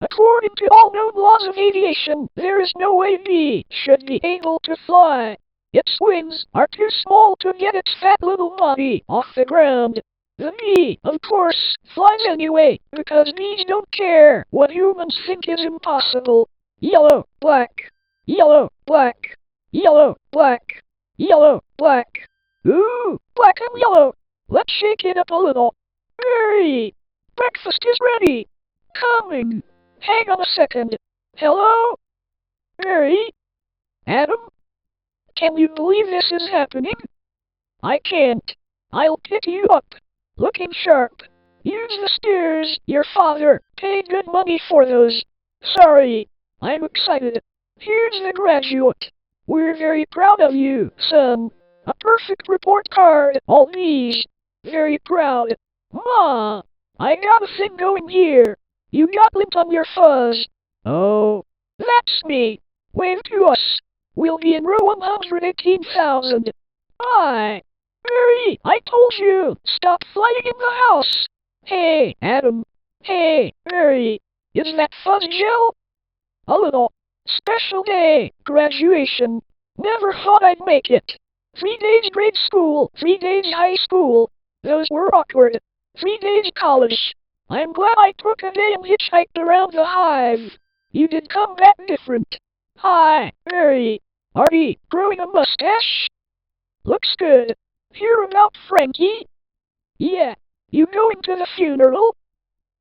According to all known laws of aviation, there is no way bee should be able to fly. Its wings are too small to get its fat little body off the ground. The bee, of course, flies anyway, because bees don't care what humans think is impossible. Yellow, black, yellow, black, yellow, black, yellow, black. Ooh, black and yellow. Let's shake it up a little. Hurry! Breakfast is ready. Coming. Hang on a second. Hello? Mary? Adam? Can you believe this is happening? I can't. I'll pick you up. Looking sharp. Use the stairs. Your father paid good money for those. Sorry. I'm excited. Here's the graduate. We're very proud of you, son. A perfect report card. All these. Very proud. Ma! I got a thing going here. You got lint on your fuzz. Oh, that's me. Wave to us. We'll be in row 118,000. Hi. Mary, I told you. Stop flying in the house. Hey, Adam. Hey, Mary. Is that fuzz gel? A little. Special day. Graduation. Never thought I'd make it. 3 days grade school. 3 days high school. Those were awkward. 3 days college. I'm glad I took a day and hitchhiked around the hive. You did come back different. Hi, Mary. Are you growing a mustache? Looks good. Hear about Frankie? Yeah. You going to the funeral?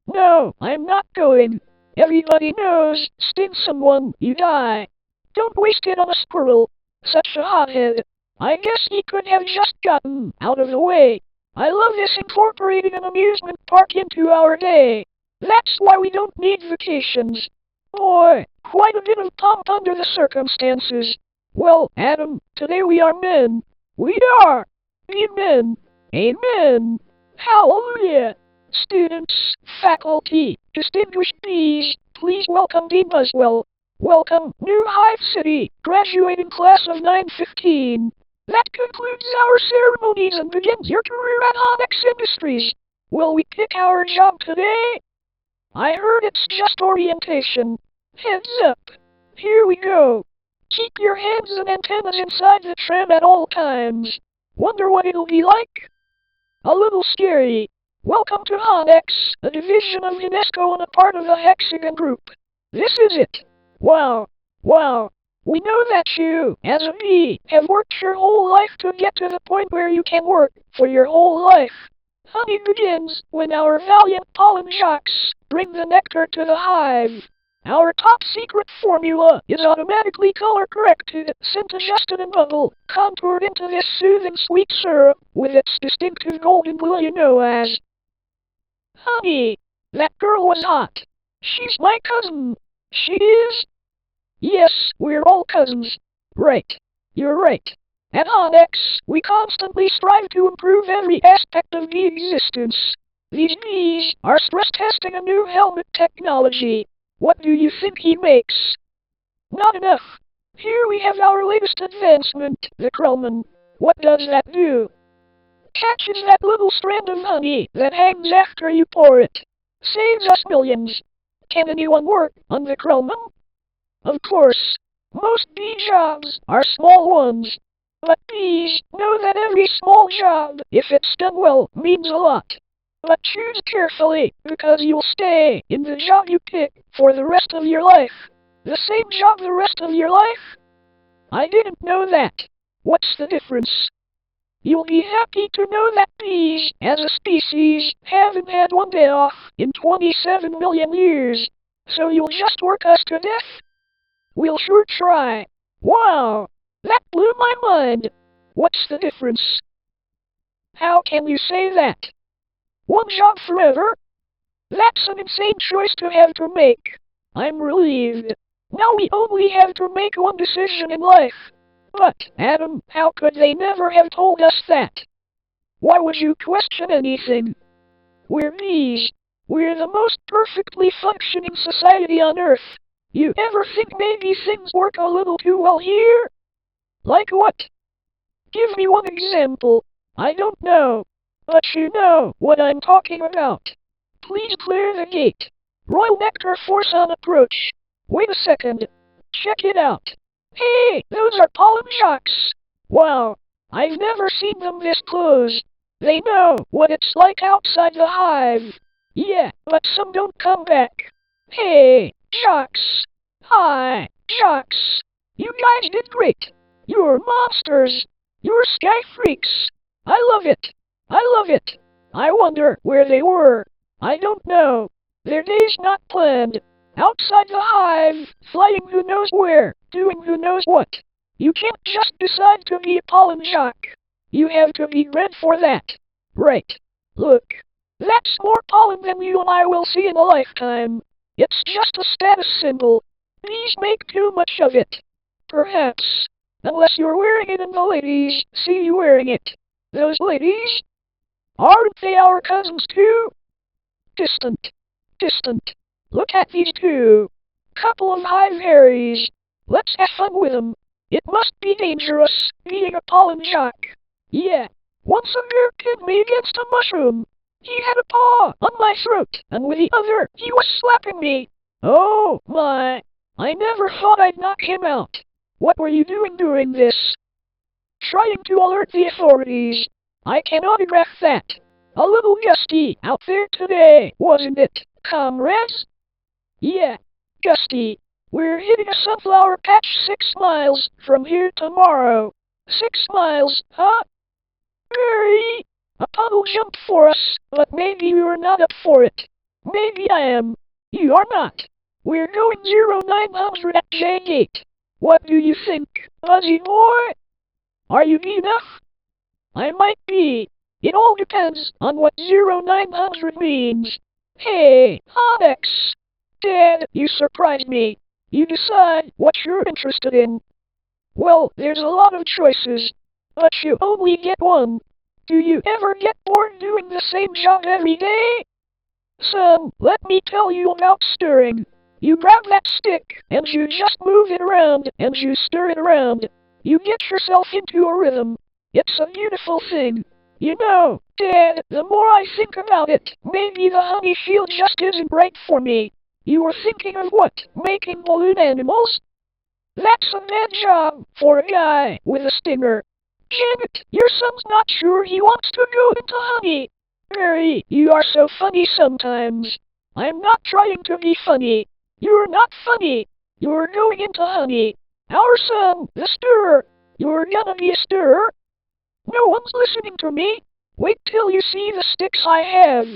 No, I'm not going. Everybody knows, sting someone, you die. Don't waste it on a squirrel. Such a hothead. I guess he could have just gotten out of the way. I love this incorporating an amusement park into our day. That's why we don't need vacations. Boy, quite a bit of pomp under the circumstances. Well, Adam, today we are men. We are. Amen. Amen. Hallelujah. Students, faculty, distinguished bees, please welcome Dean Buswell. Welcome, New Hive City, graduating class of 915. That concludes our ceremonies and begins your career at Onyx Industries. Will we pick our job today? I heard it's just orientation. Heads up. Here we go. Keep your hands and antennas inside the tram at all times. Wonder what it'll be like? A little scary. Welcome to Onyx, a division of UNESCO and a part of the Hexagon Group. This is it. Wow. Wow. We know that you, as a bee, have worked your whole life to get to the point where you can work for your whole life. Honey begins when our valiant pollen jocks bring the nectar to the hive. Our top secret formula is automatically color corrected, scent adjusted and bubble, contoured into this soothing sweet syrup with its distinctive golden blue you know as. Honey, that girl was hot. She's my cousin. She is? Yes, we're all cousins. Right. You're right. At Onyx, we constantly strive to improve every aspect of bee existence. These bees are stress testing a new helmet technology. What do you think he makes? Not enough. Here we have our latest advancement, the Krellman. What does that do? Catches that little strand of honey that hangs after you pour it. Saves us millions. Can anyone work on the Krellman? Of course. Most bee jobs are small ones. But bees know that every small job, if it's done well, means a lot. But choose carefully, because you'll stay in the job you pick for the rest of your life. The same job the rest of your life? I didn't know that. What's the difference? You'll be happy to know that bees, as a species, haven't had one day off in 27 million years. So you'll just work us to death? We'll sure try. Wow! That blew my mind. What's the difference? How can you say that? One job forever? That's an insane choice to have to make. I'm relieved. Now we only have to make one decision in life. But, Adam, how could they never have told us that? Why would you question anything? We're bees. We're the most perfectly functioning society on Earth. You ever think maybe things work a little too well here? Like what? Give me one example. I don't know. But you know what I'm talking about. Please clear the gate. Royal Nectar Force on approach. Wait a second. Check it out. Hey, those are pollen jocks. Wow, I've never seen them this close. They know what it's like outside the hive. Yeah, but some don't come back. Hey, jocks. Hi, jocks. You guys did great. You're monsters. You're sky freaks. I love it. I love it. I wonder where they were. I don't know. Their day's not planned. Outside the hive, flying who knows where, doing who knows what. You can't just decide to be a pollen jock. You have to be ready for that. Right. Look. That's more pollen than you and I will see in a lifetime. It's just a status symbol. Please make too much of it. Perhaps. Unless you're wearing it and the ladies see you wearing it. Those ladies? Aren't they our cousins too? Distant. Distant. Look at these two. Couple of hive Harrys. Let's have fun with them. It must be dangerous, being a pollen jock. Yeah. Once a bear pinned me against a mushroom. He had a paw on my throat, and with the other, he was slapping me. Oh, my. I never thought I'd knock him out. What were you doing during this? Trying to alert the authorities. I can autograph that. A little gusty out there today, wasn't it, comrades? Yeah, gusty. We're hitting a sunflower patch 6 miles from here tomorrow. 6 miles, huh? Very. A puddle jumped for us, but maybe you're not up for it. Maybe I am. You are not. We're going 0900 at J-Gate. What do you think, Bonzi boy? Are you enough? I might be. It all depends on what 0900 means. Hey, Onyx. Dad, you surprised me. You decide what you're interested in. Well, there's a lot of choices, but you only get one. Do you ever get bored doing the same job every day? Son, let me tell you about stirring. You grab that stick, and you just move it around, and you stir it around. You get yourself into a rhythm. It's a beautiful thing. You know, Dad, the more I think about it, maybe the honey field just isn't right for me. You were thinking of what? Making balloon animals? That's a bad job for a guy with a stinger. Janet, your son's not sure he wants to go into honey. Mary, you are so funny sometimes. I'm not trying to be funny. You're not funny. You're going into honey. Our son, the stirrer. You're gonna be a stirrer. No one's listening to me. Wait till you see the sticks I have.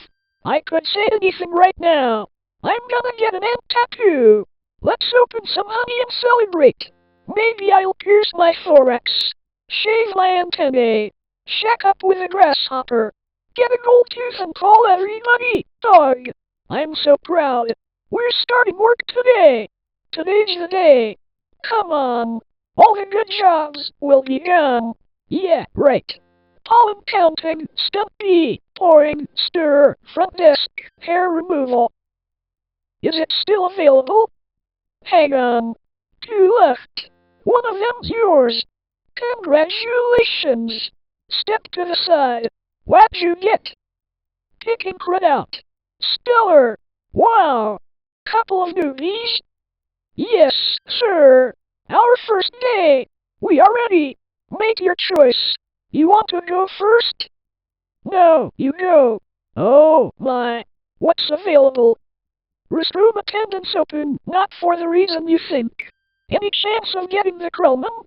I could say anything right now. I'm gonna get an ant tattoo. Let's open some honey and celebrate. Maybe I'll pierce my thorax. Shave my antennae. Shack up with a grasshopper. Get a gold tooth and call everybody dog. I'm so proud. We're starting work today. Today's the day. Come on. All the good jobs will be gone. Yeah, right. Pollen counting, step B, pouring, stir, front desk, hair removal. Is it still available? Hang on. 2 left. One of them's yours. Congratulations. Step to the side. What'd you get? Picking crud out. Stellar. Wow. Couple of newbies? Yes, sir. Our first day. We are ready. Make your choice. You want to go first? No, you go. Oh, my. What's available? Restroom attendance open, not for the reason you think. Any chance of getting the Krellman?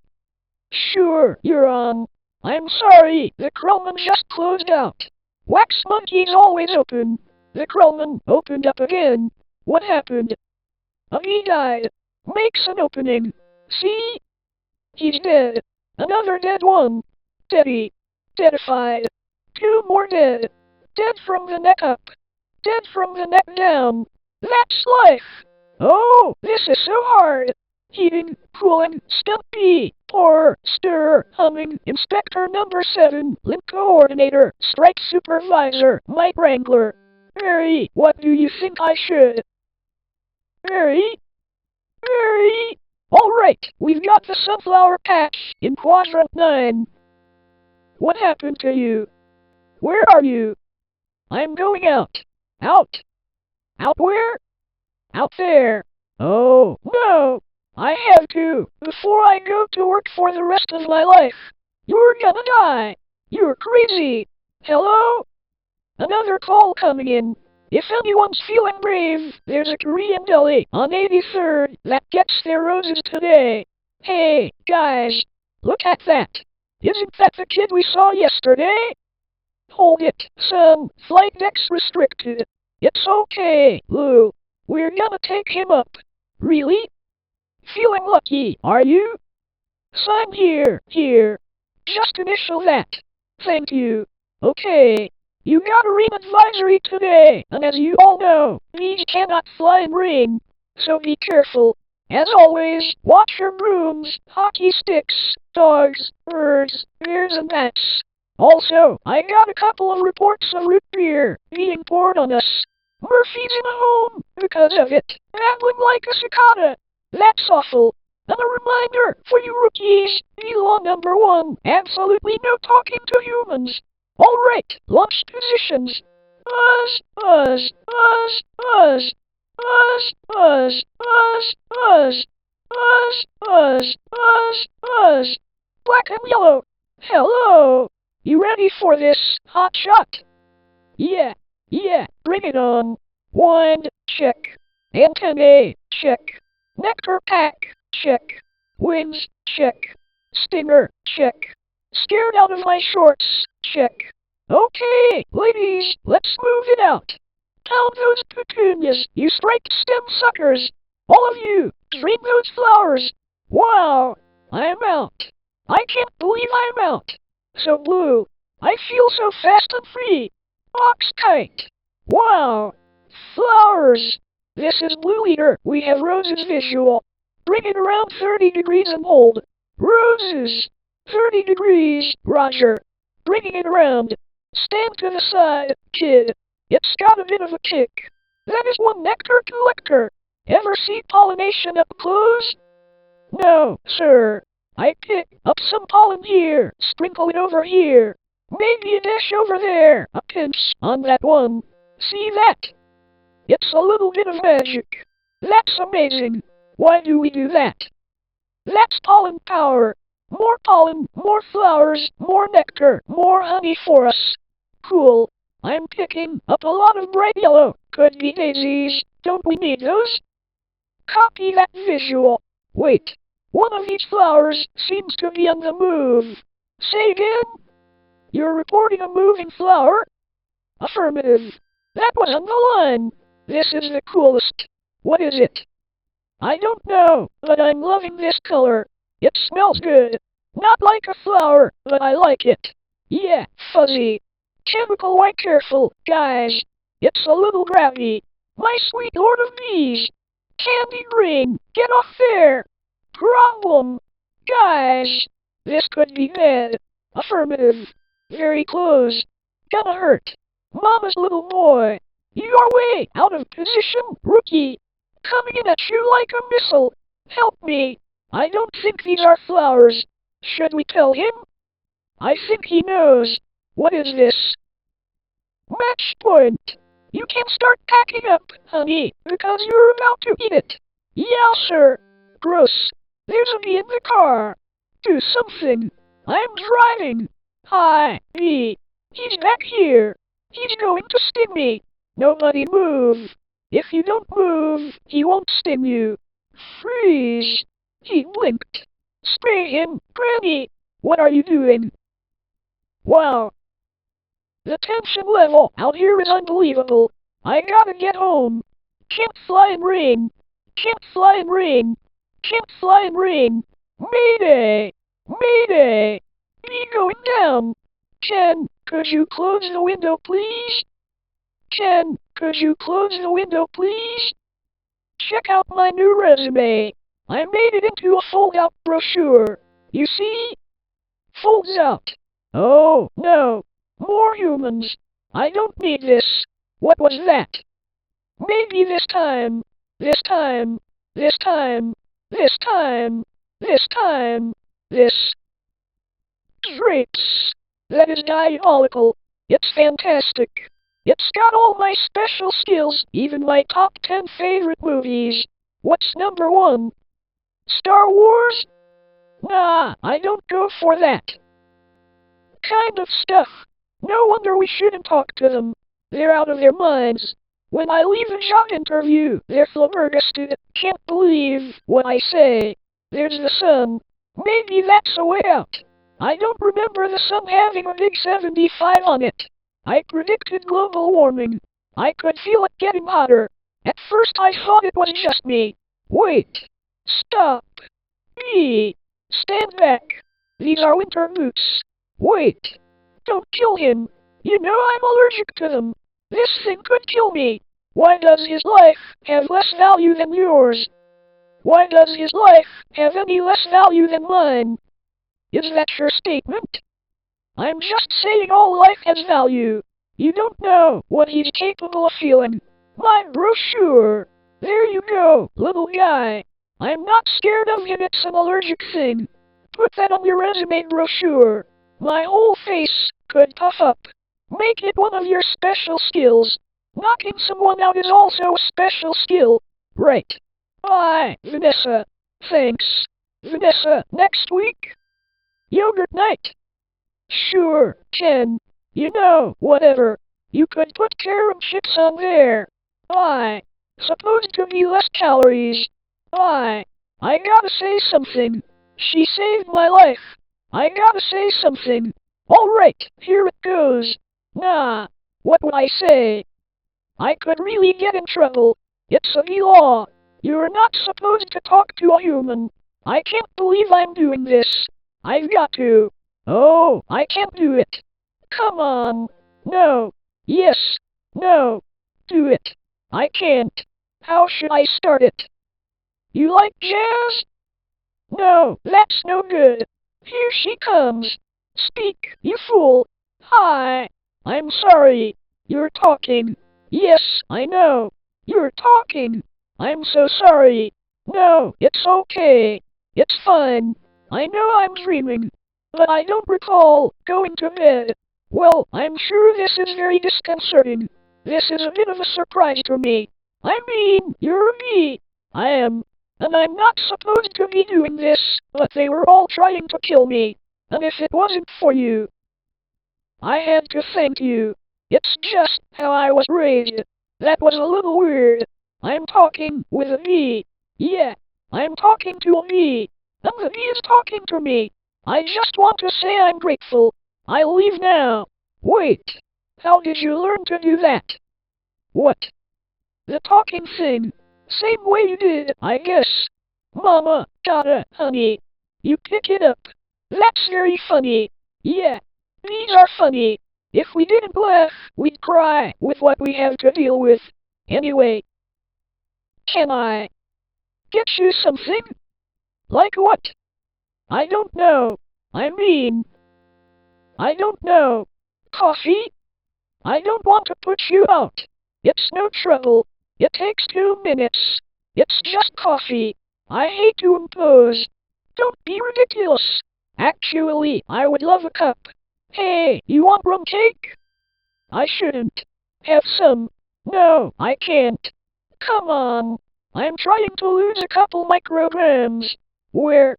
Sure, you're on. I'm sorry, the Krellman just closed out. Wax Monkey's always open. The Krellman opened up again. What happened? He died. Makes an opening. See? He's dead. Another dead one. Deady. Deadified. 2 more dead. Dead from the neck up. Dead from the neck down. That's life. Oh, this is so hard. Heating, cooling, step B, pour, stir, humming, inspector number 7, link coordinator, strike supervisor, Mike Wrangler. Mary, what do you think I should? Mary? Mary? Alright, we've got the sunflower patch in quadrant 9. What happened to you? Where are you? I'm going out. Out? Out where? out there. Oh, no. I have to, before I go to work for the rest of my life. You're gonna die. You're crazy. Hello? Another call coming in. If anyone's feeling brave, there's a Korean deli on 83rd that gets their roses today. Hey, guys, look at that. Isn't that the kid we saw yesterday? Hold it, son. Flight deck's restricted. It's okay, Lou. We're gonna take him up. Really? Feeling lucky, are you? Sign here, here. Just initial that. Thank you. Okay. You got a rain advisory today, and as you all know, these cannot fly and rain. So be careful. As always, watch your brooms, hockey sticks, dogs, birds, bears and bats. Also, I got a couple of reports of root beer being poured on us. Murphy's in a home because of it, babbling like a cicada. That's awful. And a reminder for you rookies, be law number 1, absolutely no talking to humans. Alright, launch positions. Buzz, buzz, buzz, buzz. Buzz, buzz, buzz, buzz. Buzz, buzz, buzz, buzz. Black and yellow. Hello. You ready for this, hot shot? Yeah, bring it on. Wind, check. Antennae, check. Nectar pack, check. Wings, check. Stinger, check. Scared out of my shorts, check. Okay, ladies, let's move it out. Count those petunias, you striped stem suckers. All of you, drain those flowers. Wow, I'm out. I can't believe I'm out. So blue, I feel so fast and free. Box kite. Wow, flowers. This is Blue Eater. We have roses visual. Bring it around 30 degrees and hold. Roses. 30 degrees, Roger. Bringing it around. Stand to the side, kid. It's got a bit of a kick. That is one nectar collector. Ever see pollination up close? No, sir. I pick up some pollen here, sprinkle it over here. Maybe a dash over there, a pinch on that one. See that? It's a little bit of magic. That's amazing. Why do we do that? That's pollen power. More pollen, more flowers, more nectar, more honey for us. Cool. I'm picking up a lot of bright yellow. Could be daisies. Don't we need those? Copy that visual. Wait. One of these flowers seems to be on the move. Say again? You're reporting a moving flower? Affirmative. That was on the line. This is the coolest. What is it? I don't know, but I'm loving this color. It smells good. Not like a flower, but I like it. Yeah, fuzzy. Chemical white careful, guys. It's a little gravity. My sweet lord of bees. Candy ring, get off there. Problem. Guys, this could be bad. Affirmative. Very close. Gonna hurt. Mama's little boy. You are way out of position, rookie. Coming in at you like a missile. Help me. I don't think these are flowers. Should we tell him? I think he knows. What is this? Match point. You can start packing up, honey, because you're about to eat it. Yeah, sir. Gross. There's a bee in the car. Do something. I'm driving. Hi, bee. He's back here. He's going to sting me. Nobody move. If you don't move, he won't sting you. Freeze. He blinked. Spray him, Granny. What are you doing? Wow. The tension level out here is unbelievable. I gotta get home. Can't fly and rain. Can't fly and rain. Can't fly and rain. Mayday! Mayday! Be going down. Ken, could you close the window, please? Ken, could you close the window, please? Check out my new resume. I made it into a fold-out brochure. You see? Folds out. Oh, no. More humans. I don't need this. What was that? Maybe this time. This time. This time. This time. This time. This. Drapes. That is diabolical. It's fantastic. It's got all my special skills, even my top 10 favorite movies. What's number 1? Star Wars? Nah, I don't go for that kind of stuff. No wonder we shouldn't talk to them. They're out of their minds. When I leave a job interview, they're flabbergasted. Can't believe what I say. There's the sun. Maybe that's a way out. I don't remember the sun having a big 75 on it. I predicted global warming. I could feel it getting hotter. At first I thought it was just me. Wait. Stop. Stand back. These are winter boots. Wait. Don't kill him. You know I'm allergic to them. This thing could kill me. Why does his life have less value than yours? Why does his life have any less value than mine? Is that your statement? I'm just saying all life has value. You don't know what he's capable of feeling. My brochure. There you go, little guy. I'm not scared of him, it's an allergic thing. Put that on your resume brochure. My whole face could puff up. Make it one of your special skills. Knocking someone out is also a special skill. Right. Bye, Vanessa. Thanks. Vanessa, next week? Yogurt night? Sure, Ken. You know, whatever. You could put carom chips on there. Bye. Supposed to be less calories. Bye. I gotta say something. She saved my life. I gotta say something. Alright, here it goes. Nah. What would I say? I could really get in trouble. It's a law. You're not supposed to talk to a human. I can't believe I'm doing this. I've got to. Oh, I can't do it. Come on. No. Yes. No. Do it. I can't. How should I start it? You like jazz? No, that's no good. Here she comes. Speak, you fool. Hi. I'm sorry. You're talking. Yes, I know. You're talking. I'm so sorry. No, it's okay. It's fine. I know I'm dreaming. But I don't recall going to bed. Well, I'm sure this is very disconcerting. This is a bit of a surprise to me. I mean, you're me. I am. And I'm not supposed to be doing this, but they were all trying to kill me. And if it wasn't for you, I had to thank you. It's just how I was raised. That was a little weird. I'm talking with a V. Yeah, I'm talking to a V. And the V is talking to me. I just want to say I'm grateful. I'll leave now. Wait. How did you learn to do that? What? The talking thing. Same way you did, I guess. Mama, gotta, honey. You pick it up. That's very funny. Yeah. These are funny. If we didn't laugh, we'd cry with what we have to deal with. Anyway. Can I get you something? Like what? I don't know. I mean, I don't know. Coffee? I don't want to put you out. It's no trouble. It takes 2 minutes. It's just coffee. I hate to impose. Don't be ridiculous. Actually, I would love a cup. Hey, you want rum cake? I shouldn't. Have some. No, I can't. Come on. I'm trying to lose a couple micrograms. Where?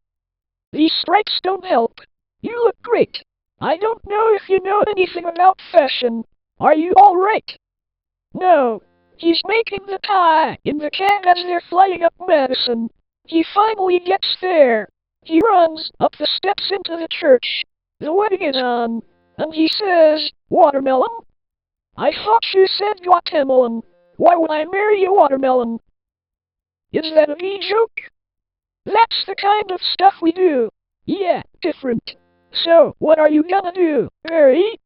These stripes don't help. You look great. I don't know if you know anything about fashion. Are you all right? No. He's making the tie in the cab as they're flying up Madison. He finally gets there. He runs up the steps into the church. The wedding is on. And he says, watermelon? I thought you said guatemala. Why would I marry a watermelon? Is that a V joke? That's the kind of stuff we do. Yeah, different. So, what are you gonna do, Harry?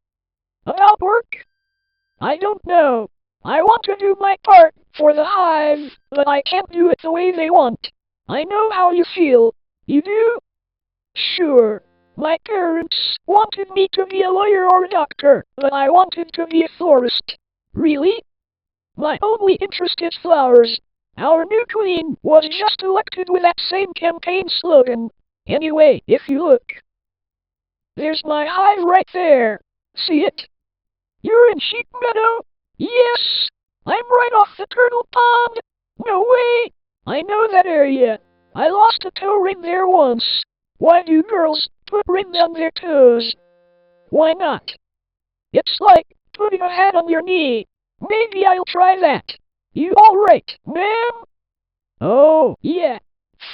About work? I don't know. I want to do my part for the hive, but I can't do it the way they want. I know how you feel. You do? Sure. My parents wanted me to be a lawyer or a doctor, but I wanted to be a florist. Really? My only interest is flowers. Our new queen was just elected with that same campaign slogan. Anyway, if you look, there's my hive right there. See it? You're in Sheep Meadow? Yes! I'm right off the turtle pond! No way! I know that area. I lost a toe ring there once. Why do girls put rings on their toes? Why not? It's like putting a hat on your knee. Maybe I'll try that. You alright, ma'am? Oh, yeah.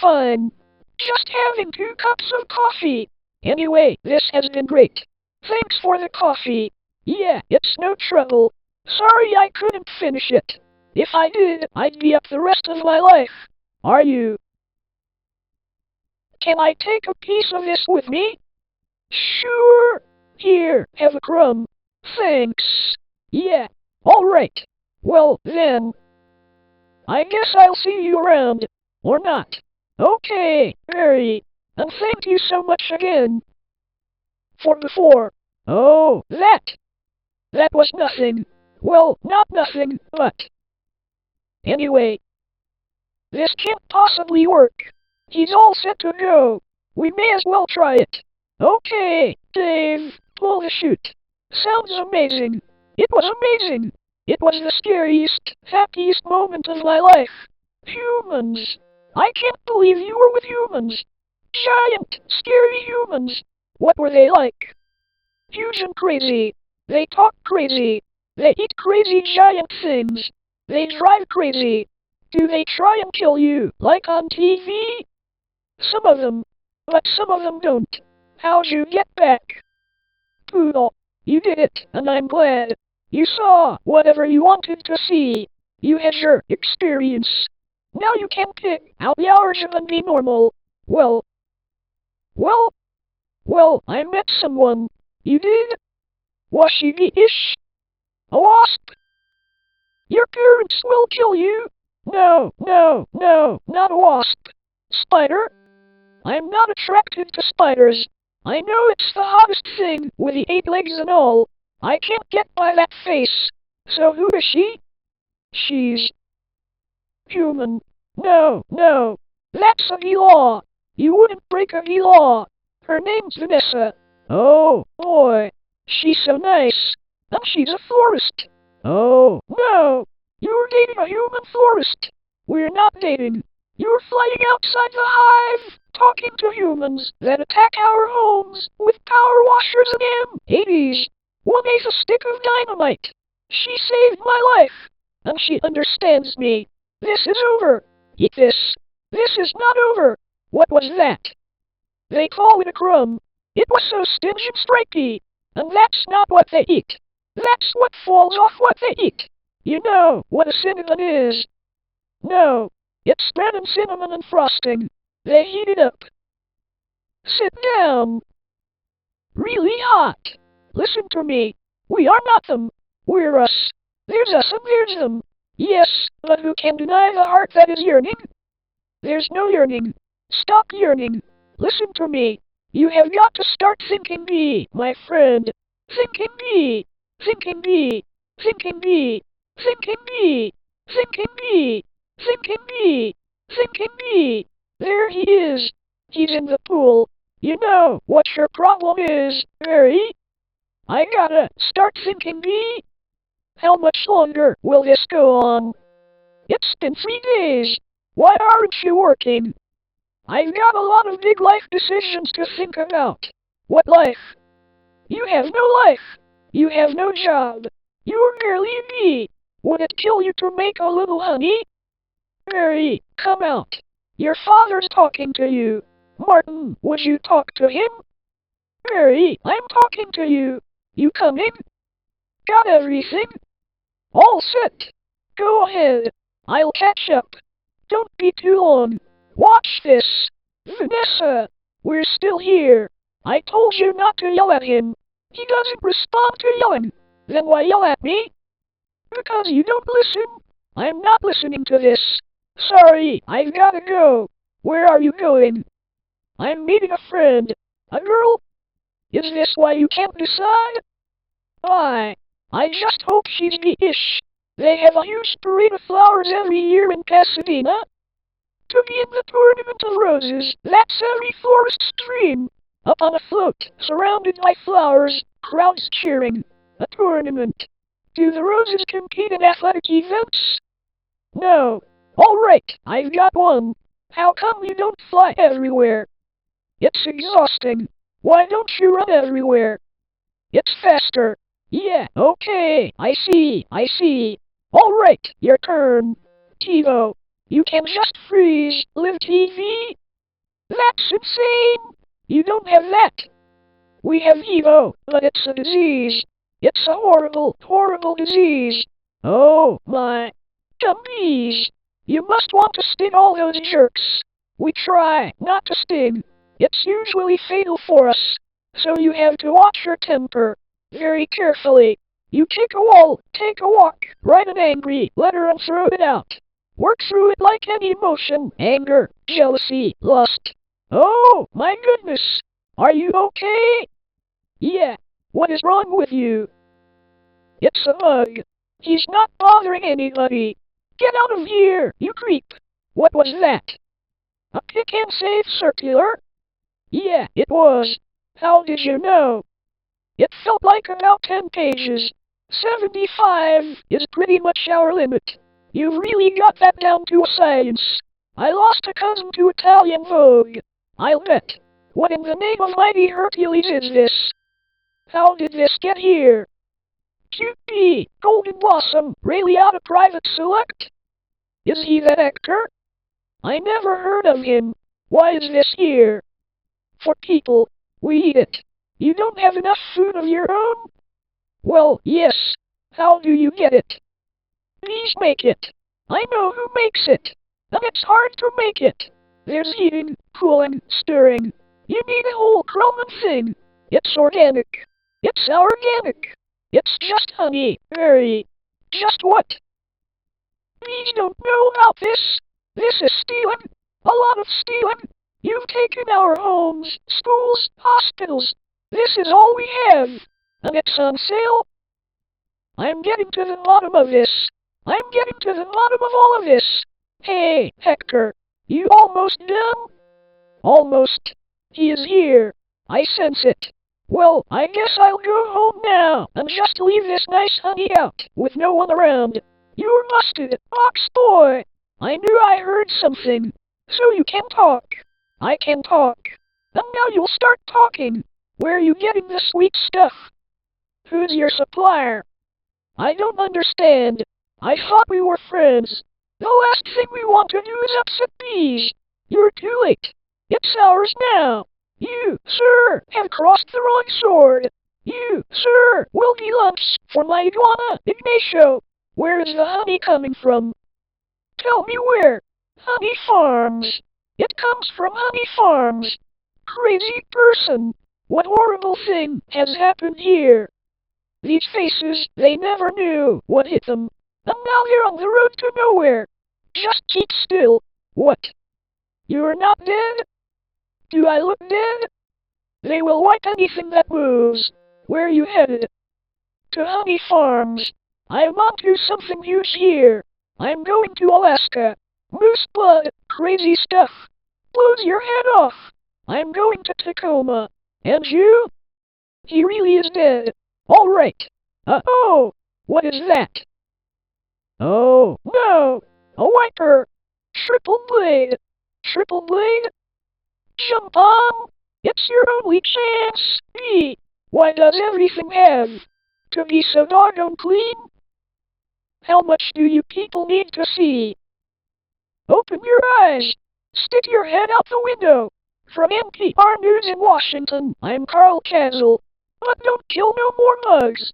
Fine. Just having 2 cups of coffee. Anyway, this has been great. Thanks for the coffee. Yeah, it's no trouble. Sorry I couldn't finish it. If I did, I'd be up the rest of my life. Are you? Can I take a piece of this with me? Sure. Here, have a crumb. Thanks. Yeah, alright. Well, then. I guess I'll see you around. Or not. Okay, very. And thank you so much again. For before. Oh, that. That was nothing. Well, not nothing, but. Anyway. This can't possibly work. He's all set to go. We may as well try it. Okay, Dave, pull the chute. Sounds amazing. It was amazing. It was the scariest, happiest moment of my life. Humans. I can't believe you were with humans. Giant, scary humans. What were they like? Huge and crazy. They talk crazy. They eat crazy giant things. They drive crazy. Do they try and kill you, like on TV? Some of them. But some of them don't. How'd you get back? Poodle. You did it, and I'm glad. You saw whatever you wanted to see. You had your experience. Now you can pick out the origin and be normal. Well, I met someone. You did? Was she the-ish? A wasp? Your parents will kill you. No, not a wasp. Spider? I'm not attracted to spiders. I know it's the hottest thing with the 8 legs and all. I can't get by that face. So who is she? She's human. No. That's a V-law. You wouldn't break a V-law. Her name's Vanessa. Oh, boy. She's so nice. And she's a florist. Oh, no. You're dating a human florist. We're not dating. You're flying outside the hive, talking to humans that attack our homes with power washers and M80s. One ate a stick of dynamite. She saved my life. And she understands me. This is over. Eat this. This is not over. What was that? They call it a crumb. It was so stingy and stripy. And that's not what they eat. That's what falls off what they eat. You know what a cinnamon is? No. It's bread and cinnamon and frosting. They heat it up. Sit down. Really hot. Listen to me. We are not them. We're us. There's us and there's them. Yes, but who can deny the heart that is yearning? There's no yearning. Stop yearning. Listen to me. You have got to start thinking bee, my friend. Thinking bee. Thinking bee. Thinking bee. Thinking bee. Thinking bee. Thinking bee. Thinking bee. There he is. He's in the pool. You know what your problem is, Barry? I gotta start thinking bee. How much longer will this go on? It's been 3 days. Why aren't you working? I've got a lot of big life decisions to think about. What life? You have no life. You have no job. You're barely a bee. Would it kill you to make a little honey? Mary, come out. Your father's talking to you. Martin, would you talk to him? Mary, I'm talking to you. You coming? Got everything? All set. Go ahead. I'll catch up. Don't be too long. Watch this. Vanessa, we're still here. I told you not to yell at him. He doesn't respond to yelling. Then why yell at me? Because you don't listen. I'm not listening to this. Sorry, I've gotta go. Where are you going? I'm meeting a friend. A girl? Is this why you can't decide? I just hope she's the-ish. They have a huge parade of flowers every year in Pasadena. To be in the tournament of roses, that's every florist's dream. Up on a float, surrounded by flowers, crowds cheering. A tournament. Do the roses compete in athletic events? No. Alright, I've got one. How come you don't fly everywhere? It's exhausting. Why don't you run everywhere? It's faster. Yeah, okay, I see. Alright, your turn. TiVo, you can just freeze, live TV? That's insane! You don't have that. We have Evo, but it's a disease. It's a horrible disease. Oh my. Dummies! You must want to sting all those jerks. We try not to sting. It's usually fatal for us. So you have to watch your temper. Very carefully. You kick a wall, take a walk, write an angry letter and throw it out. Work through it like any emotion, anger, jealousy, lust. Oh, my goodness. Are you okay? Yeah. What is wrong with you? It's a bug. He's not bothering anybody. Get out of here, you creep. What was that? A pick and save circular? Yeah, it was. How did you know? It felt like about 10 pages. 75 is pretty much our limit. You've really got that down to a science. I lost a cousin to Italian Vogue. I'll bet. What in the name of mighty Hercules is this? How did this get here? QP, Golden Blossom, Ray Liotta Private Select? Is he that actor? I never heard of him. Why is this here? For people. We eat it. You don't have enough food of your own? Well, yes. How do you get it? Please make it. I know who makes it. And it's hard to make it. There's eating, cooling, stirring. You need a whole crumbling thing. It's organic. It's organic. It's just honey. Very. Just what? Please don't know about this. This is stealing. A lot of stealing. You've taken our homes, schools, hospitals. This is all we have. And it's on sale. I'm getting to the bottom of this. I'm getting to the bottom of all of this. Hey, Hector. You almost done? Almost. He is here. I sense it. Well, I guess I'll go home now and just leave this nice honey out with no one around. You're busted, Fox boy. I knew I heard something. So you can talk. I can talk. And now you'll start talking. Where are you getting the sweet stuff? Who's your supplier? I don't understand. I thought we were friends. The last thing we want to do is upset bees. You're too late. It's ours now. You, sir, have crossed the wrong sword. You, sir, will be lunch for my iguana, Ignacio. Where is the honey coming from? Tell me where. Honey Farms. It comes from Honey Farms. Crazy person. What horrible thing has happened here? These faces, they never knew what hit them. And now they're on the road to nowhere. Just keep still. What? You're not dead? Do I look dead? They will wipe anything that moves. Where are you headed? To Honey Farms. I'm onto something huge here. I'm going to Alaska. Moose blood, crazy stuff. Blows your head off. I'm going to Tacoma. And you? He really is dead. All right. Oh, what is that? Oh, no. A wiper. Triple blade. Triple blade? Jump on. It's your only chance. Why does everything have to be so doggone clean? How much do you people need to see? Open your eyes. Stick your head out the window. From NPR News in Washington, I'm Carl Castle. But don't kill no more bugs.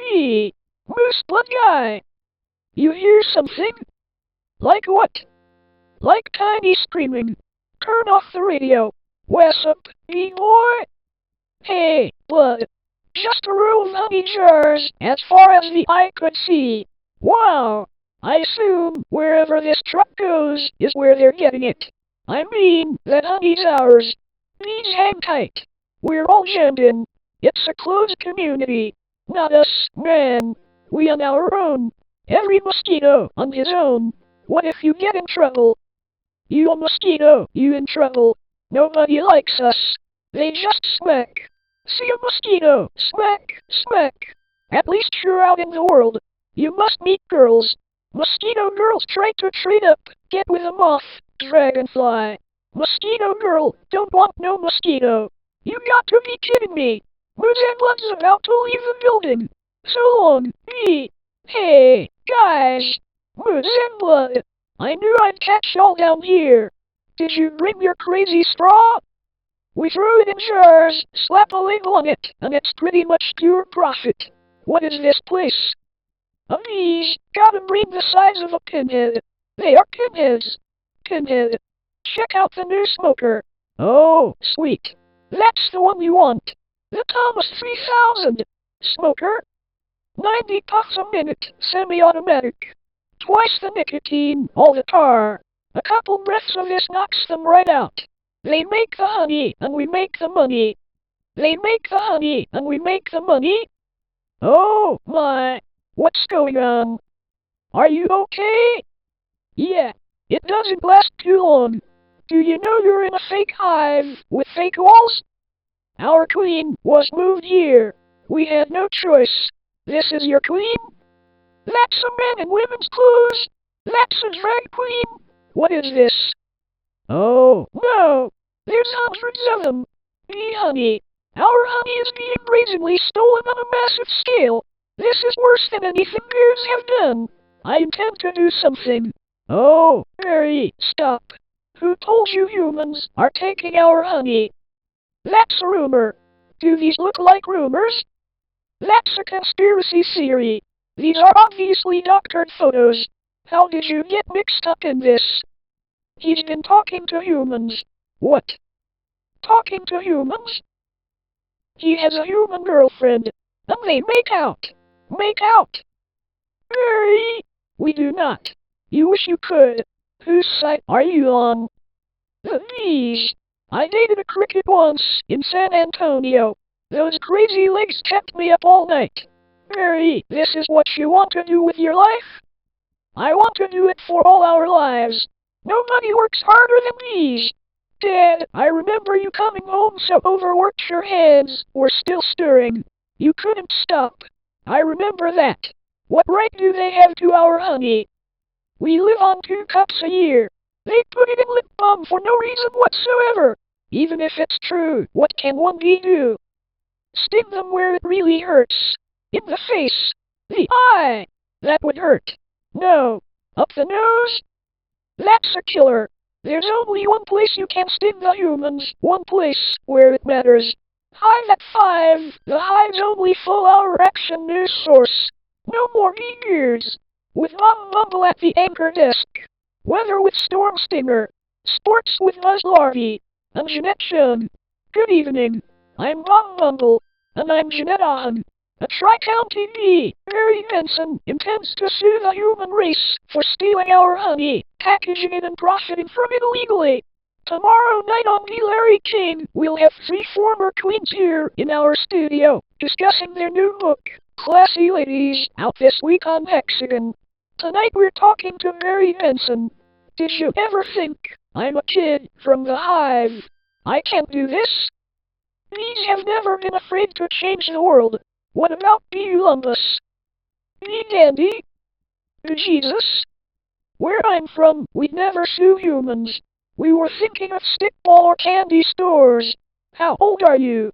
Moose blood guy. You hear something? Like what? Like Tiny screaming. Turn off the radio. What's up, boy? Hey, blood. Just a row of honey jars as far as the eye could see. Wow. I assume wherever this truck goes is where they're getting it. I mean, that honey's ours. Please hang tight. We're all jammed in. It's a closed community. Not us, man. We on our own. Every mosquito on his own. What if you get in trouble? You a mosquito, you in trouble. Nobody likes us. They just smack. See a mosquito, smack, smack. At least you're out in the world. You must meet girls. Mosquito girls try to trade up, get with a moth, dragonfly. Mosquito girl, don't want no mosquito. You got to be kidding me. Moozembla's about to leave the building. So long, me. Hey, guys. Moozembla. I knew I'd catch y'all down here. Did you bring your crazy straw? We threw it in jars, slap a label on it, and it's pretty much pure profit. What is this place? A bees, got 'em brain the size of a pinhead. They are pinheads. Pinhead. Check out the new smoker. Oh, sweet. That's the one we want. The Thomas 3000. Smoker. 90 puffs a minute, semi-automatic. Twice the nicotine, all the tar. A couple breaths of this knocks them right out. They make the honey, and we make the money. They make the honey, and we make the money. Oh, my. What's going on? Are you okay? Yeah, it doesn't last too long. Do you know you're in a fake hive, with fake walls? Our queen was moved here. We had no choice. This is your queen? That's a men and women's clothes. That's a drag queen. What is this? Oh, no. There's hundreds of them. Bee honey. Our honey is being brazenly stolen on a massive scale. This is worse than anything bears have done. I intend to do something. Oh, Mary, stop. Who told you humans are taking our honey? That's a rumor. Do these look like rumors? That's a conspiracy theory. These are obviously doctored photos. How did you get mixed up in this? He's been talking to humans. What? Talking to humans? He has a human girlfriend, and they make out. Make out. Mary! We do not. You wish you could. Whose side are you on? The bees. I dated a cricket once in San Antonio. Those crazy legs kept me up all night. Mary, this is what you want to do with your life? I want to do it for all our lives. Nobody works harder than bees. Dad, I remember you coming home so overworked your hands were still stirring. You couldn't stop. I remember that. What right do they have to our honey? We live on 2 cups a year. They put it in lip balm for no reason whatsoever. Even if it's true, what can one bee do? Sting them where it really hurts. In the face. The eye. That would hurt. No. Up the nose? That's a killer. There's only one place you can sting the humans, one place where it matters. Hive at 5, the Hive's only full-hour action news source. No more bee-gears. With Mom Mumble at the anchor desk. Weather with Storm Stinger. Sports with Buzz Larvey. I'm Jeanette Chun. Good evening. I'm Mom Mumble. And I'm Jeanette Ahn. A Tri-County bee, Mary Benson, intends to sue the human race for stealing our honey, packaging it and profiting from it illegally. Tomorrow night on The Larry King, we'll have 3 former queens here in our studio, discussing their new book, Classy Ladies, out this week on Hexagon. Tonight we're talking to Mary Benson. Did you ever think, I'm a kid from the Hive, I can't do this? Bees have never been afraid to change the world. What about Bee Lumbus? Bee Dandy? Jesus? Where I'm from, we'd never sue humans. We were thinking of stickball or candy stores. How old are you?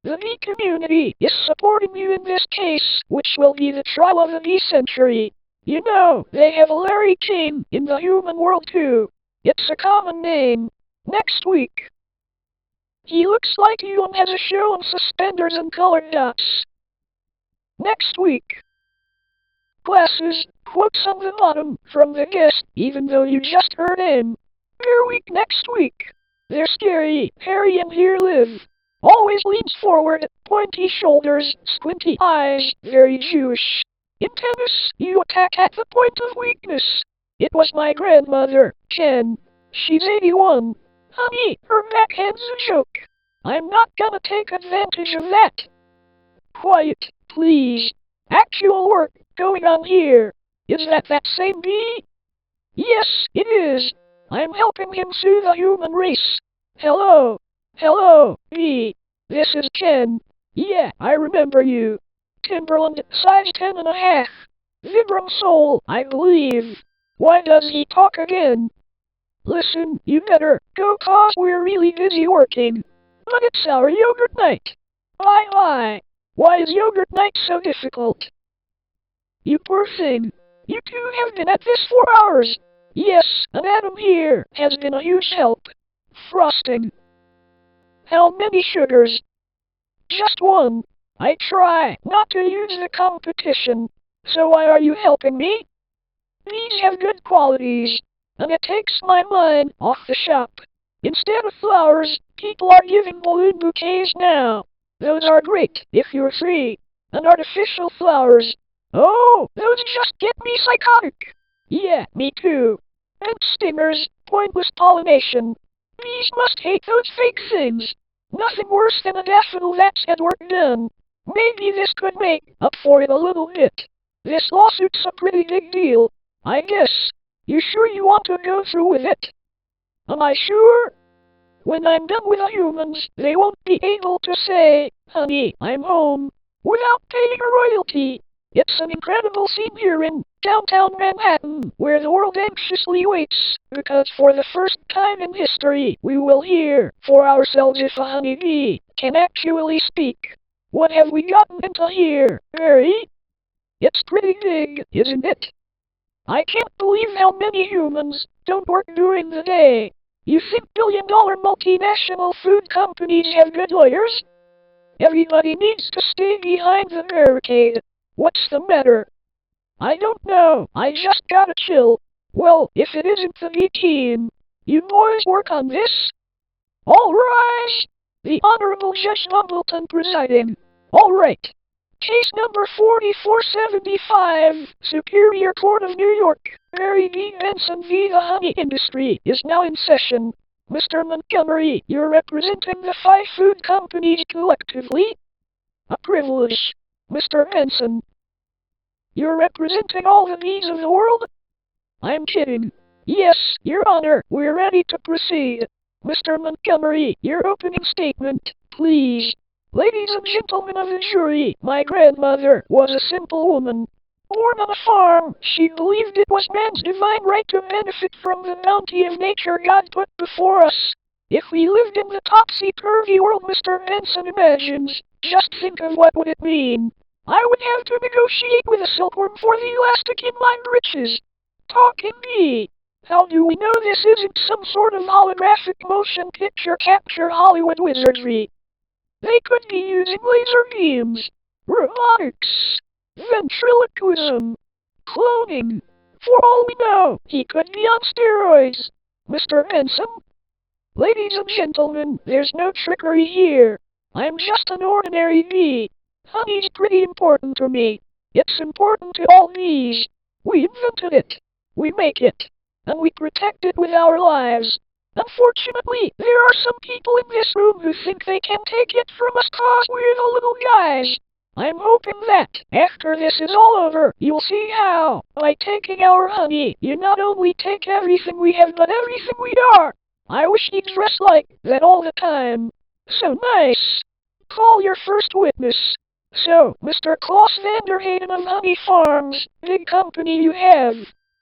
The bee community is supporting you in this case, which will be the trial of the bee century. You know, they have a Larry King in the human world too. It's a common name. Next week. He looks like you and has a show on suspenders and colored dots. Next week. Glasses, quotes on the bottom, from the guest, even though you just heard him. Bear Week next week. They're scary, hairy and here live. Always leans forward, pointy shoulders, squinty eyes, very Jewish. In tennis, you attack at the point of weakness. It was my grandmother, Ken. She's 81. Honey, her backhand's a joke. I'm not gonna take advantage of that. Quiet, please. Actual work going on here. Is that same bee? Yes, it is. I'm helping him sue the human race. Hello. Hello, bee. This is Ken. Yeah, I remember you. Timberland, size 10.5. Vibram Soul, I believe. Why does he talk again? Listen, you better go 'cause we're really busy working. But it's our yogurt night. Bye. Why is yogurt night so difficult? You poor thing. You two have been at this for hours. Yes, and Adam here has been a huge help. Frosting. How many sugars? Just one. I try not to use the competition. So why are you helping me? These have good qualities, and it takes my mind off the shop. Instead of flowers, people are giving balloon bouquets now. Those are great if you're free. And artificial flowers. Oh, those just get me psychotic. Yeah, me too. And stingers, pointless pollination. Bees must hate those fake things. Nothing worse than a daffodil that's had work done. Maybe this could make up for it a little bit. This lawsuit's a pretty big deal, I guess. You sure you want to go through with it? Am I sure? When I'm done with the humans, they won't be able to say, "Honey, I'm home," without paying a royalty. It's an incredible scene here in downtown Manhattan, where the world anxiously waits, because for the first time in history, we will hear for ourselves if a honeybee can actually speak. What have we gotten into here, Mary? It's pretty big, isn't it? I can't believe how many humans don't work during the day. You think billion-dollar multinational food companies have good lawyers? Everybody needs to stay behind the barricade. What's the matter? I don't know, I just got a chill. Well, if it isn't the B team, you boys work on this? All rise! The Honorable Judge Mumbleton presiding. All right. Case number 4475, Superior Court of New York, Mary B. Benson v. The Honey Industry, is now in session. Mr. Montgomery, you're representing the 5 food companies collectively? A privilege. Mr. Benson, you're representing all the bees of the world? I'm kidding. Yes, Your Honor, we're ready to proceed. Mr. Montgomery, your opening statement, please. Ladies and gentlemen of the jury, my grandmother was a simple woman. Born on a farm, she believed it was man's divine right to benefit from the bounty of nature God put before us. If we lived in the topsy-turvy world Mr. Benson imagines, just think of what would it mean. I would have to negotiate with a silkworm for the elastic in my breeches. Talking bee. How do we know this isn't some sort of holographic motion picture capture Hollywood wizardry? They could be using laser beams, robotics, ventriloquism, cloning. For all we know, he could be on steroids. Mr. Benson? Ladies and gentlemen, there's no trickery here. I'm just an ordinary bee. Honey's pretty important to me. It's important to all bees. We invented it. We make it. And we protect it with our lives. Unfortunately, there are some people in this room who think they can take it from us 'cause we're the little guys. I'm hoping that, after this is all over, you'll see how, by taking our honey, you not only take everything we have but everything we are. I wish you'd dress like that all the time. So nice. Call your first witness. So, Mr. Klaus Vanderhayden of Honey Farms, big company you have.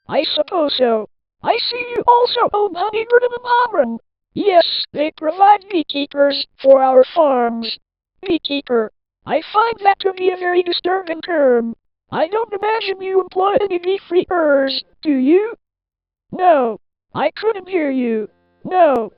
I suppose so. I see you also own Honeygarden and Hamren. Yes, they provide beekeepers for our farms. Beekeeper. I find that to be a very disturbing term. I don't imagine you employ any bee-freakers, do you? No. I couldn't hear you. No.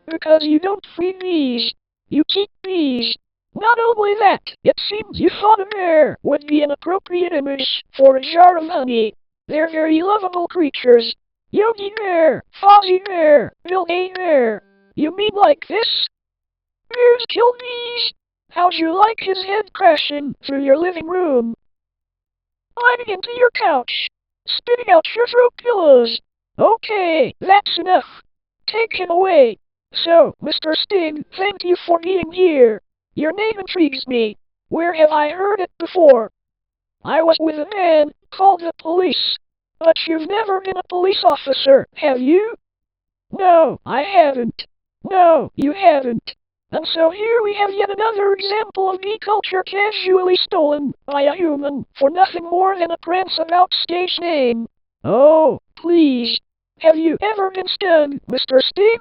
Because you don't free bees. You keep bees. Not only that, it seems you thought a bear would be an appropriate image for a jar of honey. They're very lovable creatures. Yogi Bear, Fozzie Bear, Bill A. Bear. You mean like this? Bears kill bees? How'd you like his head crashing through your living room? Climbing into your couch. Spitting out your throat pillows. Okay, that's enough. Take him away. So, Mr. Sting, thank you for being here. Your name intrigues me. Where have I heard it before? I was with a man called the police. But you've never been a police officer, have you? No, I haven't. No, you haven't. And so here we have yet another example of e-culture casually stolen by a human for nothing more than a prance about stage name. Oh, please. Have you ever been stung, Mr. Sting?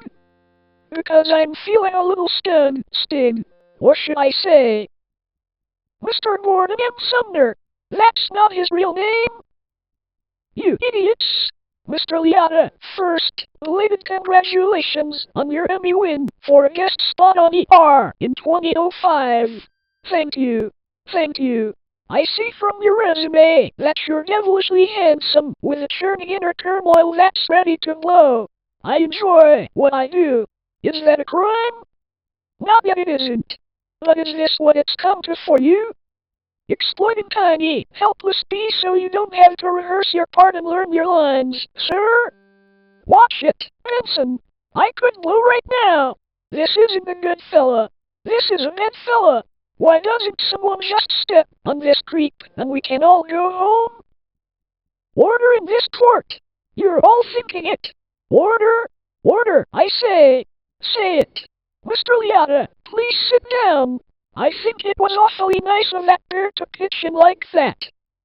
Because I'm feeling a little stung, Sting. Or should I say, Mr. Gordon M. Sumner. That's not his real name. You idiots! Mr. Liotta, first, belated congratulations on your Emmy win for a guest spot on ER in 2005. Thank you. Thank you. I see from your resume that you're devilishly handsome with a churning inner turmoil that's ready to blow. I enjoy what I do. Is that a crime? Not that it isn't. But is this what it's come to for you? Exploiting tiny, helpless bees so you don't have to rehearse your part and learn your lines, sir? Watch it, Benson. I could blow right now. This isn't a good fella. This is a bad fella. Why doesn't someone just step on this creep and we can all go home? Order in this court. You're all thinking it. Order. Order, I say. Say it. Mr. Liotta, please sit down. I think it was awfully nice of that bear to pitch in like that.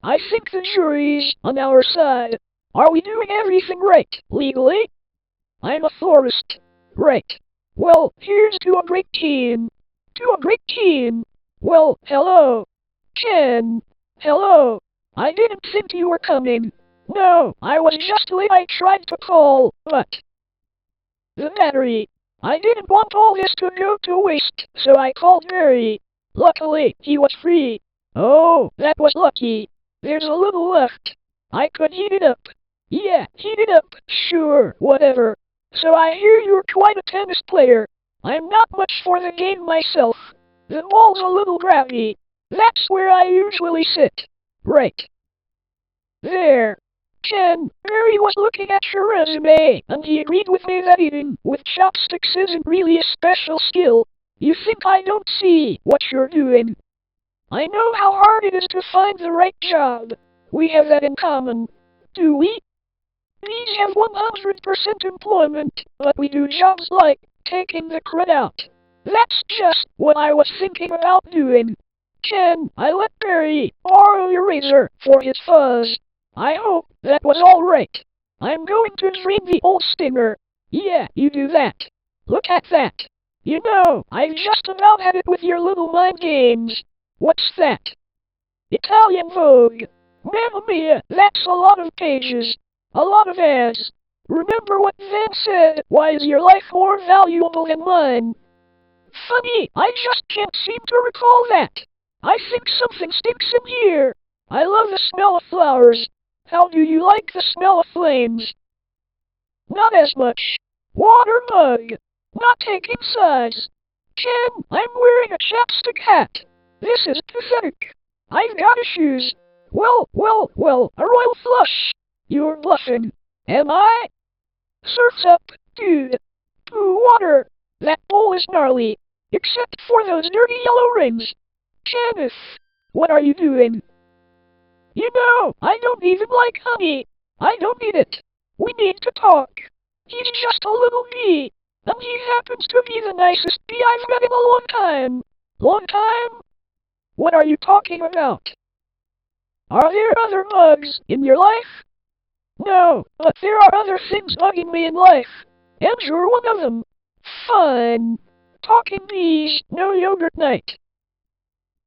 I think the jury's on our side. Are we doing everything right, legally? I'm a florist. Right. Well, here's to a great team. To a great team. Well, hello. Ken. Hello. I didn't think you were coming. No, I was just late. I tried to call, but the battery. I didn't want all this to go to waste, so I called Barry. Luckily, he was free. Oh, that was lucky. There's a little left. I could heat it up. Yeah, heat it up. Sure, whatever. So I hear you're quite a tennis player. I'm not much for the game myself. The ball's a little grabby. That's where I usually sit. Right. There. Ken, Barry was looking at your resume, and he agreed with me that eating with chopsticks isn't really a special skill. You think I don't see what you're doing. I know how hard it is to find the right job. We have that in common. Do we? These have 100% employment, but we do jobs like taking the crud out. That's just what I was thinking about doing. Ken, I let Barry borrow your razor for his fuzz. I hope that was all right. I'm going to drain the old stinger. Yeah, you do that. Look at that. You know, I've just about had it with your little mind games. What's that? Italian Vogue. Mamma mia, that's a lot of pages. A lot of ads. Remember what Van said, why is your life more valuable than mine? Funny, I just can't seem to recall that. I think something stinks in here. I love the smell of flowers. How do you like the smell of flames? Not as much. Water mug. Not taking sides. Ken, I'm wearing a chapstick hat. This is pathetic. I've got issues. Well, a royal flush. You're bluffing. Am I? Surf's up, dude. Ooh, water. That bowl is gnarly. Except for those dirty yellow rings. Kenneth, what are you doing? You know, I don't even like honey. I don't need it. We need to talk. He's just a little bee, and he happens to be the nicest bee I've met in a long time. Long time? What are you talking about? Are there other bugs in your life? No, but there are other things bugging me in life, and you're one of them. Fine. Talking bees, no yogurt night.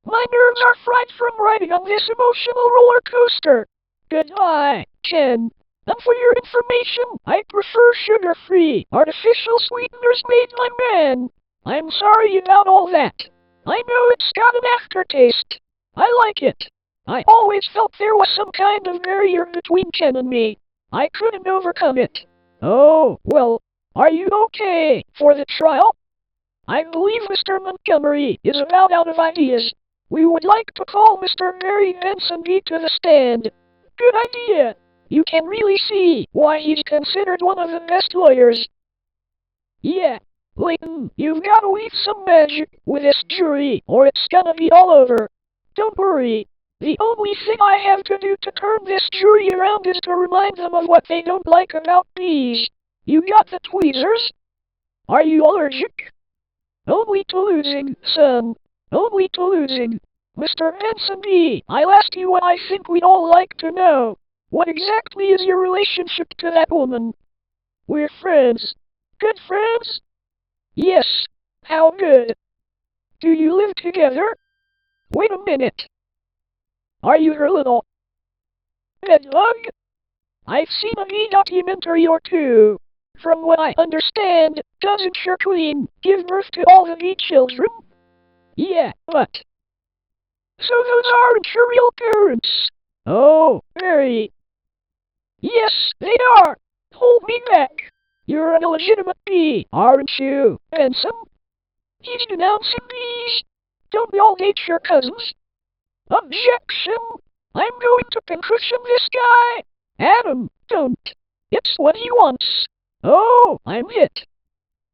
My nerves are fried from riding on this emotional roller coaster. Goodbye, Ken. And for your information, I prefer sugar-free, artificial sweeteners made by man. I'm sorry about all that. I know it's got an aftertaste. I like it. I always felt there was some kind of barrier between Ken and me. I couldn't overcome it. Oh, well, are you okay for the trial? I believe Mr. Montgomery is about out of ideas. We would like to call Mr. Barry Benson B to the stand. Good idea. You can really see why he's considered one of the best lawyers. Yeah, Layton, you've got to weave some magic with this jury, or it's gonna be all over. Don't worry. The only thing I have to do to turn this jury around is to remind them of what they don't like about bees. You got the tweezers? Are you allergic? Only to losing, son. Only to losing. Mr. Hanson B., I'll ask you what I think we'd all like to know. What exactly is your relationship to that woman? We're friends. Good friends? Yes. How good. Do you live together? Wait a minute. Are you her little bedbug? I've seen a documentary or two. From what I understand, doesn't your queen give birth to all the bee children? Yeah, but... So those aren't your real parents? Oh, very. Yes, they are. Hold me back. You're an illegitimate bee, aren't you, Benson? He's denouncing bees. Don't we all hate your cousins? Objection! I'm going to concussion this guy. Adam, don't. It's what he wants. Oh, I'm hit.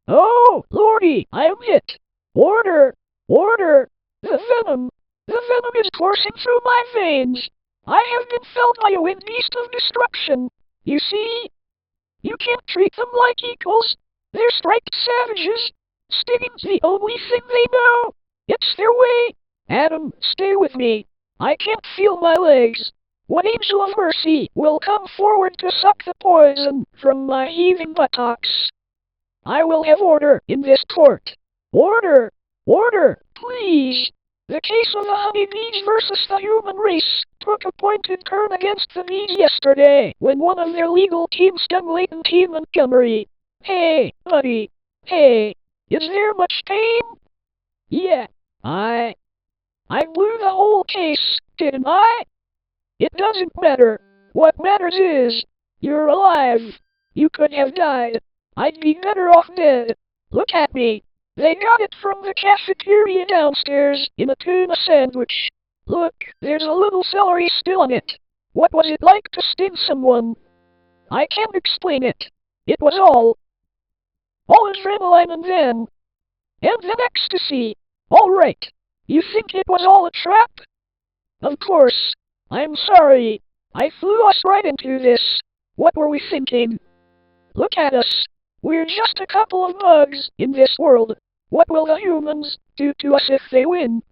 Oh, Lordy, I'm hit. Order! Order! The venom! The venom is coursing through my veins. I have been felled by a wind beast of destruction. You see? You can't treat them like equals. They're striped savages. Stinging's the only thing they know. It's their way. Adam, stay with me. I can't feel my legs. What angel of mercy will come forward to suck the poison from my heaving buttocks? I will have order in this court. Order! Order, please! The case of the honeybees versus the human race took a pointed turn against the bees yesterday when one of their legal team stung Leighton T. Montgomery. Hey, buddy. Hey, is there much pain? Yeah, I blew the whole case, didn't I? It doesn't matter. What matters is, you're alive. You could have died. I'd be better off dead. Look at me. They got it from the cafeteria downstairs in a tuna sandwich. Look, there's a little celery still on it. What was it like to sting someone? I can't explain it. It was all adrenaline and then ecstasy. All right. You think it was all a trap? Of course. I'm sorry. I flew us right into this. What were we thinking? Look at us. We're just a couple of bugs in this world. What will the humans do to us if they win?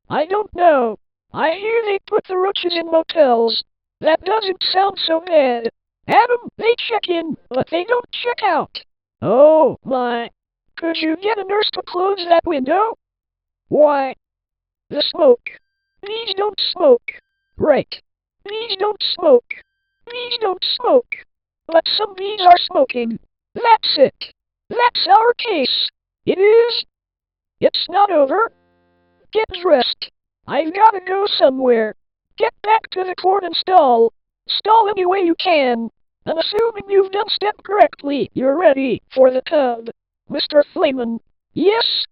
I don't know. I hear they put the roaches in motels. That doesn't sound so bad. Adam, they check in, but they don't check out. Oh, my. Could you get a nurse to close that window? Why? The smoke. Bees don't smoke. Right. Bees don't smoke. Bees don't smoke. But some bees are smoking. That's it. That's our case. It is. It's not over. Get dressed. I've gotta go somewhere. Get back to the court and stall. Stall any way you can. And assuming you've done step correctly, you're ready for the tub. Mr. Flamin. Yes?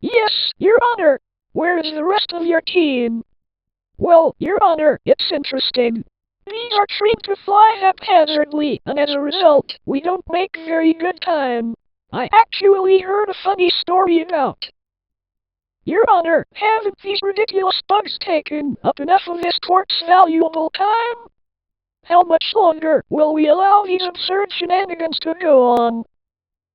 Yes, Your Honor. Where is the rest of your team? Well, Your Honor, it's interesting. Bees are trained to fly haphazardly, and as a result, we don't make very good time. I actually heard a funny story about. Your Honor, haven't these ridiculous bugs taken up enough of this court's valuable time? How much longer will we allow these absurd shenanigans to go on?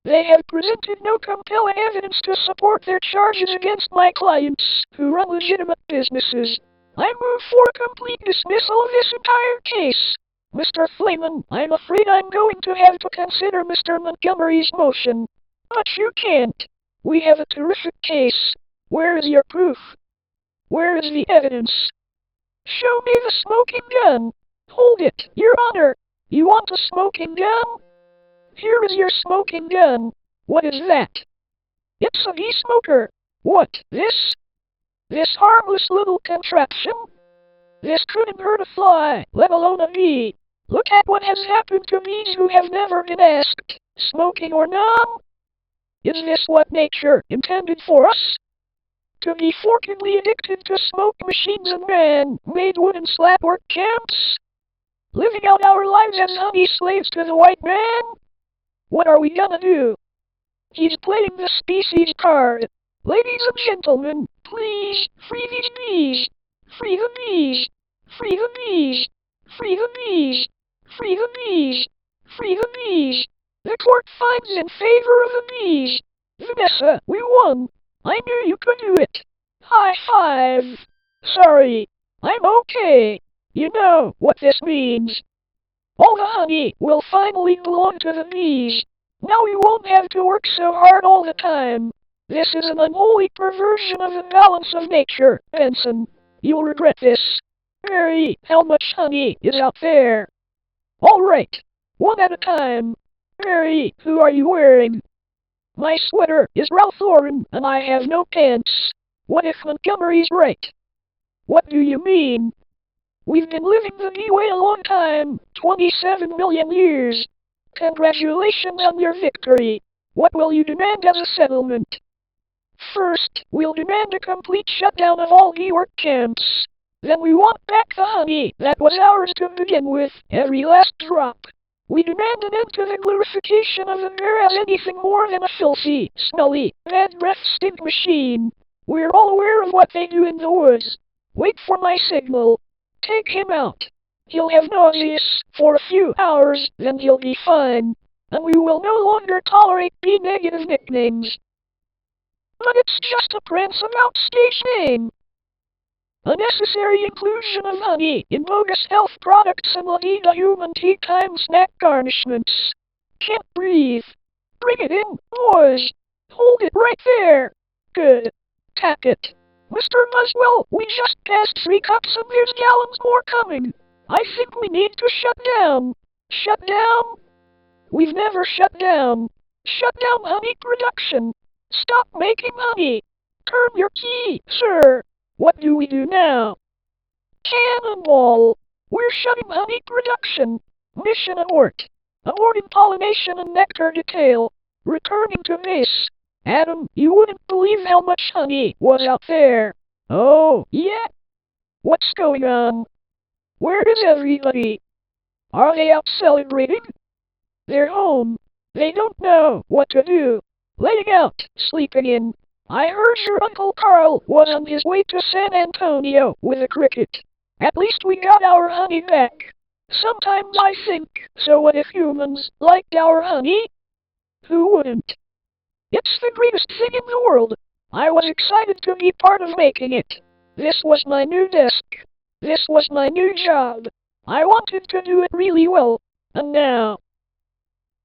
They have presented no compelling evidence to support their charges against my clients, who run legitimate businesses. I move for complete dismissal of this entire case. Mr. Flamin, I'm afraid I'm going to have to consider Mr. Montgomery's motion. But you can't. We have a terrific case. Where is your proof? Where is the evidence? Show me the smoking gun. Hold it, Your Honor. You want a smoking gun? Here is your smoking gun. What is that? It's a bee smoker. What, this? This harmless little contraption? This couldn't hurt a fly, let alone a bee. Look at what has happened to bees who have never been asked, smoking or none. Is this what nature intended for us? To be forkingly addicted to smoke machines and man-made wooden slapwork camps? Living out our lives as honey slaves to the white man? What are we gonna do? He's playing the species card. Ladies and gentlemen, please, free these bees. Free the bees. Free the bees. Free the bees. Free the bees. Free the bees. The court finds in favor of the bees. Vanessa, we won! I knew you could do it! High five! Sorry, I'm okay. You know what this means. All the honey will finally belong to the bees. Now we won't have to work so hard all the time. This is an unholy perversion of the balance of nature, Benson. You'll regret this. Mary, how much honey is out there? All right, one at a time. Mary, who are you wearing? My sweater is Ralph Lauren, and I have no pants. What if Montgomery's right? What do you mean? We've been living the bee way a long time, 27 million years. Congratulations on your victory. What will you demand as a settlement? First, we'll demand a complete shutdown of all bee work camps. Then we want back the honey that was ours to begin with, every last drop. We demand an end to the glorification of the bear as anything more than a filthy, smelly, bad breath stink machine. We're all aware of what they do in the woods. Wait for my signal. Take him out. He'll have nauseous for a few hours, then he'll be fine. And we will no longer tolerate bee-negative nicknames. But it's just a Prince of Outstage name. Unnecessary inclusion of honey in bogus health products and La Vida human tea time snack garnishments. Can't breathe. Bring it in, boys. Hold it right there. Good. Tap it. Mr. Muswell, we just passed 3 cups and there's gallons more coming. I think we need to shut down. Shut down? We've never shut down. Shut down honey production. Stop making honey. Turn your key, sir. What do we do now? Cannonball. We're shutting honey production. Mission abort. Aborting pollination and nectar detail. Returning to base. Adam, you wouldn't believe how much honey was out there. Oh, yeah? What's going on? Where is everybody? Are they out celebrating? They're home. They don't know what to do. Laying out, sleeping in. I heard your Uncle Carl was on his way to San Antonio with a cricket. At least we got our honey back. Sometimes I think, so what if humans liked our honey? Who wouldn't? It's the greatest thing in the world. I was excited to be part of making it. This was my new desk. This was my new job. I wanted to do it really well. And now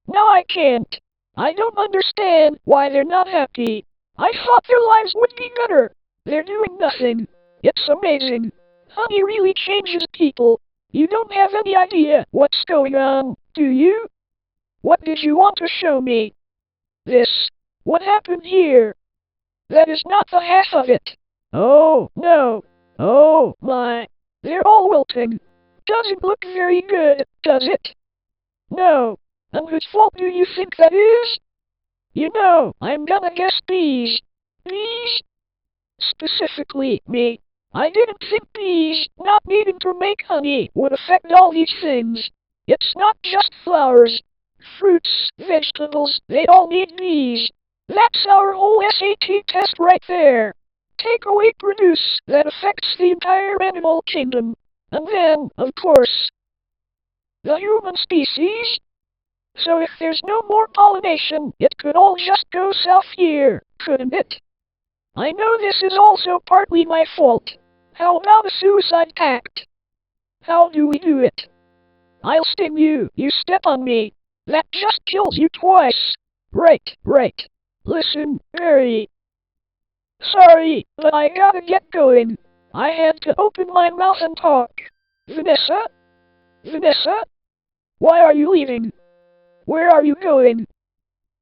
I can't. I don't understand why they're not happy. I thought their lives would be better. They're doing nothing. It's amazing. Honey really changes people. You don't have any idea what's going on, do you? What did you want to show me? This. What happened here? That is not the half of it. Oh, no. Oh, my. They're all wilting. Doesn't look very good, does it? No. And whose fault do you think that is? You know, I'm gonna guess bees. Bees? Specifically, me. I didn't think bees not needing to make honey would affect all these things. It's not just flowers. Fruits, vegetables, they all need bees. That's our whole SAT test right there. Take away produce that affects the entire animal kingdom. And then, of course, the human species. So if there's no more pollination, it could all just go south here, couldn't it? I know this is also partly my fault. How about a suicide pact? How do we do it? I'll sting you, you step on me. That just kills you twice. Right. Listen, Mary. Sorry, but I gotta get going. I had to open my mouth and talk. Vanessa? Why are you leaving? Where are you going?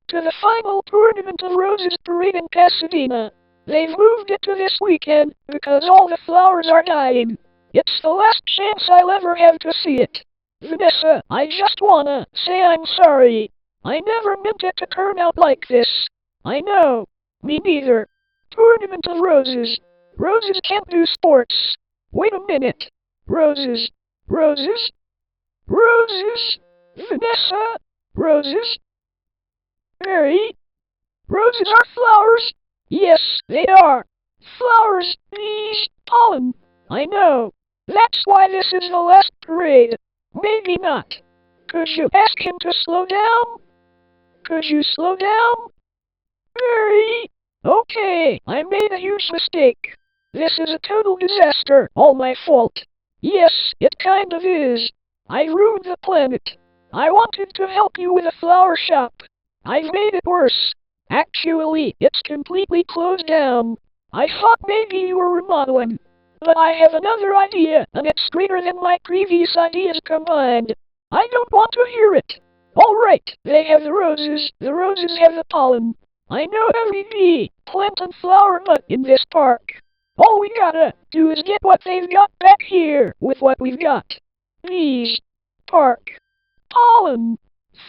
To the final Tournament of Roses parade in Pasadena. They've moved it to this weekend because all the flowers are dying. It's the last chance I'll ever have to see it. Vanessa, I just wanna say I'm sorry. I never meant it to turn out like this. I know. Me neither. Tournament of Roses. Roses can't do sports. Wait a minute. Roses. Vanessa. Roses. Mary. Roses are flowers. Yes, they are. Flowers, bees, pollen. I know. That's why this is the last parade. Maybe not. Could you ask him to slow down? Could you slow down? Barry! Okay, I made a huge mistake. This is a total disaster, all my fault. Yes, it kind of is. I ruined the planet. I wanted to help you with a flower shop. I've made it worse. Actually, it's completely closed down. I thought maybe you were remodeling. But I have another idea, and it's greater than my previous ideas combined. I don't want to hear it. All right, they have the roses have the pollen. I know every bee, plant and flower nut in this park. All we gotta do is get what they've got back here with what we've got. Bees, park, pollen,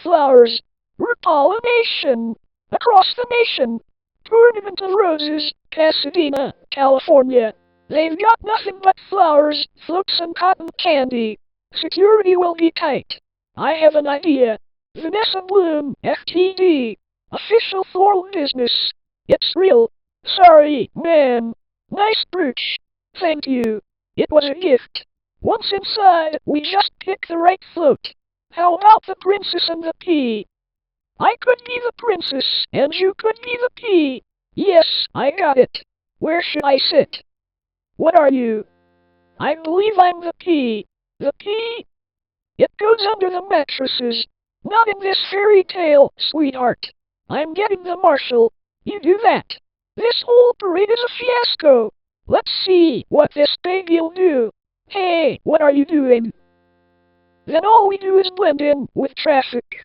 flowers, repollination, across the nation. Tournament of Roses, Pasadena, California. They've got nothing but flowers, floats, and cotton candy. Security will be tight. I have an idea. Vanessa Bloom, FTD. Official floral business. It's real. Sorry, ma'am. Nice brooch. Thank you. It was a gift. Once inside, we just pick the right float. How about the princess and the pea? I could be the princess, and you could be the pea. Yes, I got it. Where should I sit? What are you? I believe I'm the pea. The pea? It goes under the mattresses. Not in this fairy tale, sweetheart. I'm getting the marshal. You do that. This whole parade is a fiasco. Let's see what this baby'll do. Hey, what are you doing? Then all we do is blend in with traffic.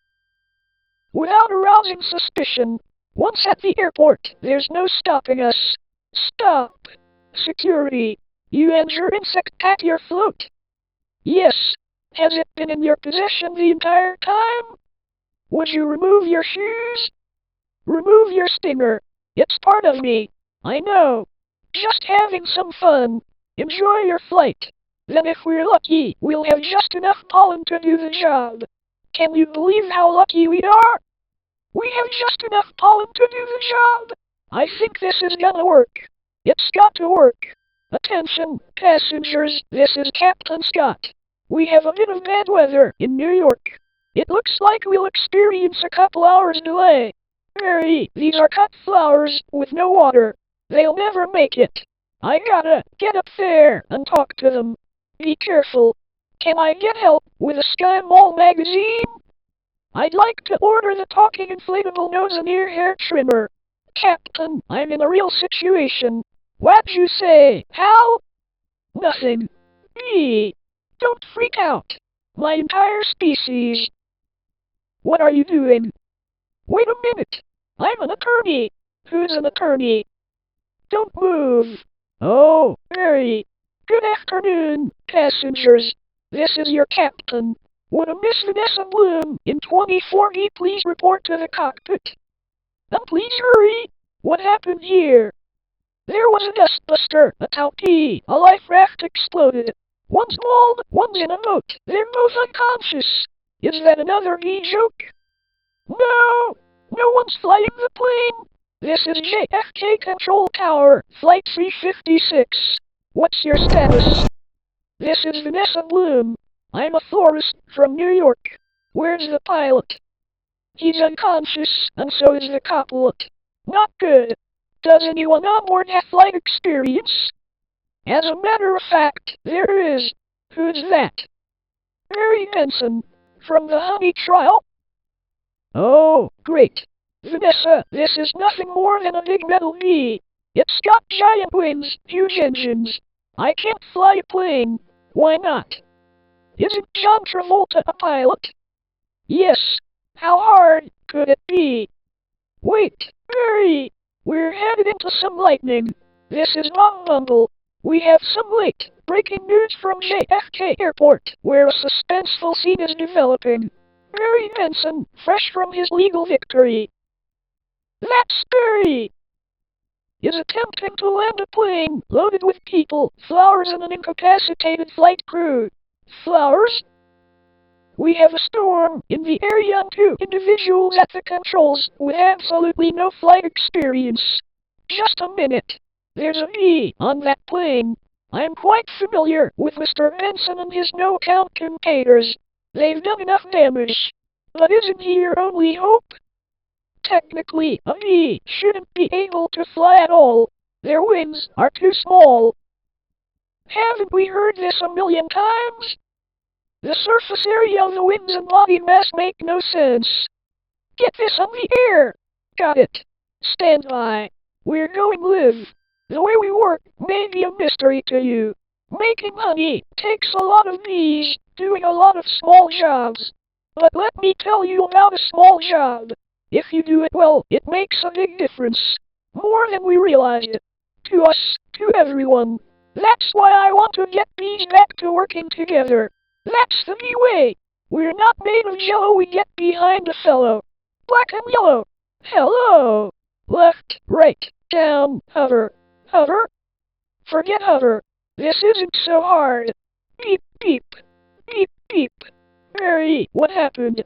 Without arousing suspicion. Once at the airport, there's no stopping us. Stop. Security. You and your insect pack your float. Yes. Has it been in your possession the entire time? Would you remove your shoes? Remove your stinger. It's part of me. I know. Just having some fun. Enjoy your flight. Then if we're lucky, we'll have just enough pollen to do the job. Can you believe how lucky we are? We have just enough pollen to do the job. I think this is gonna work. It's got to work. Attention, passengers, this is Captain Scott. We have a bit of bad weather in New York. It looks like we'll experience a couple hours delay. Mary, these are cut flowers with no water. They'll never make it. I gotta get up there and talk to them. Be careful. Can I get help with a Sky Mall magazine? I'd like to order the talking inflatable nose and ear hair trimmer. Captain, I'm in a real situation. What'd you say, Hal? Nothing. Me. Don't freak out. My entire species. What are you doing? Wait a minute. I'm an attorney. Who's an attorney? Don't move. Oh, Mary. Good afternoon, passengers. This is your captain. Would a Miss Vanessa Bloom in 2040 please report to the cockpit? And please hurry. What happened here? There was a dustbuster, a towpee, a life raft exploded. One's mauled, one's in a boat. They're both unconscious. Is that another joke? No! No one's flying the plane. This is JFK Control Tower, Flight 356. What's your status? This is Vanessa Bloom. I'm a florist from New York. Where's the pilot? He's unconscious, and so is the copilot. Not good. Does anyone on board have flight experience? As a matter of fact, there is. Who's that? Mary Benson, from the Honey Trial. Oh, great. Vanessa, this is nothing more than a big metal bee. It's got giant wings, huge engines. I can't fly a plane. Why not? Isn't John Travolta a pilot? Yes. How hard could it be? Wait, Mary! We're headed into some lightning. This is Bob Bumble. We have some late breaking news from JFK Airport, where a suspenseful scene is developing. Mary Benson, fresh from his legal victory. That Barry is attempting to land a plane loaded with people, flowers, and an incapacitated flight crew. Flowers? We have a storm in the area and 2 individuals at the controls with absolutely no flight experience. Just a minute. There's a bee on that plane. I'm quite familiar with Mr. Benson and his no-count competitors. They've done enough damage. But isn't he your only hope? Technically, a bee shouldn't be able to fly at all. Their wings are too small. Haven't we heard this a million times? The surface area of the wings and body mass make no sense. Get this on the air. Got it. Stand by. We're going live. The way we work may be a mystery to you. Making honey takes a lot of bees doing a lot of small jobs. But let me tell you about a small job. If you do it well, it makes a big difference. More than we realize. To us, to everyone. That's why I want to get bees back to working together. That's the bee way. We're not made of jello, we get behind a fellow. Black and yellow. Hello. Left, right, down, hover. Hover. Forget hover. This isn't so hard. Beep, beep. Beep, beep. Mary, what happened?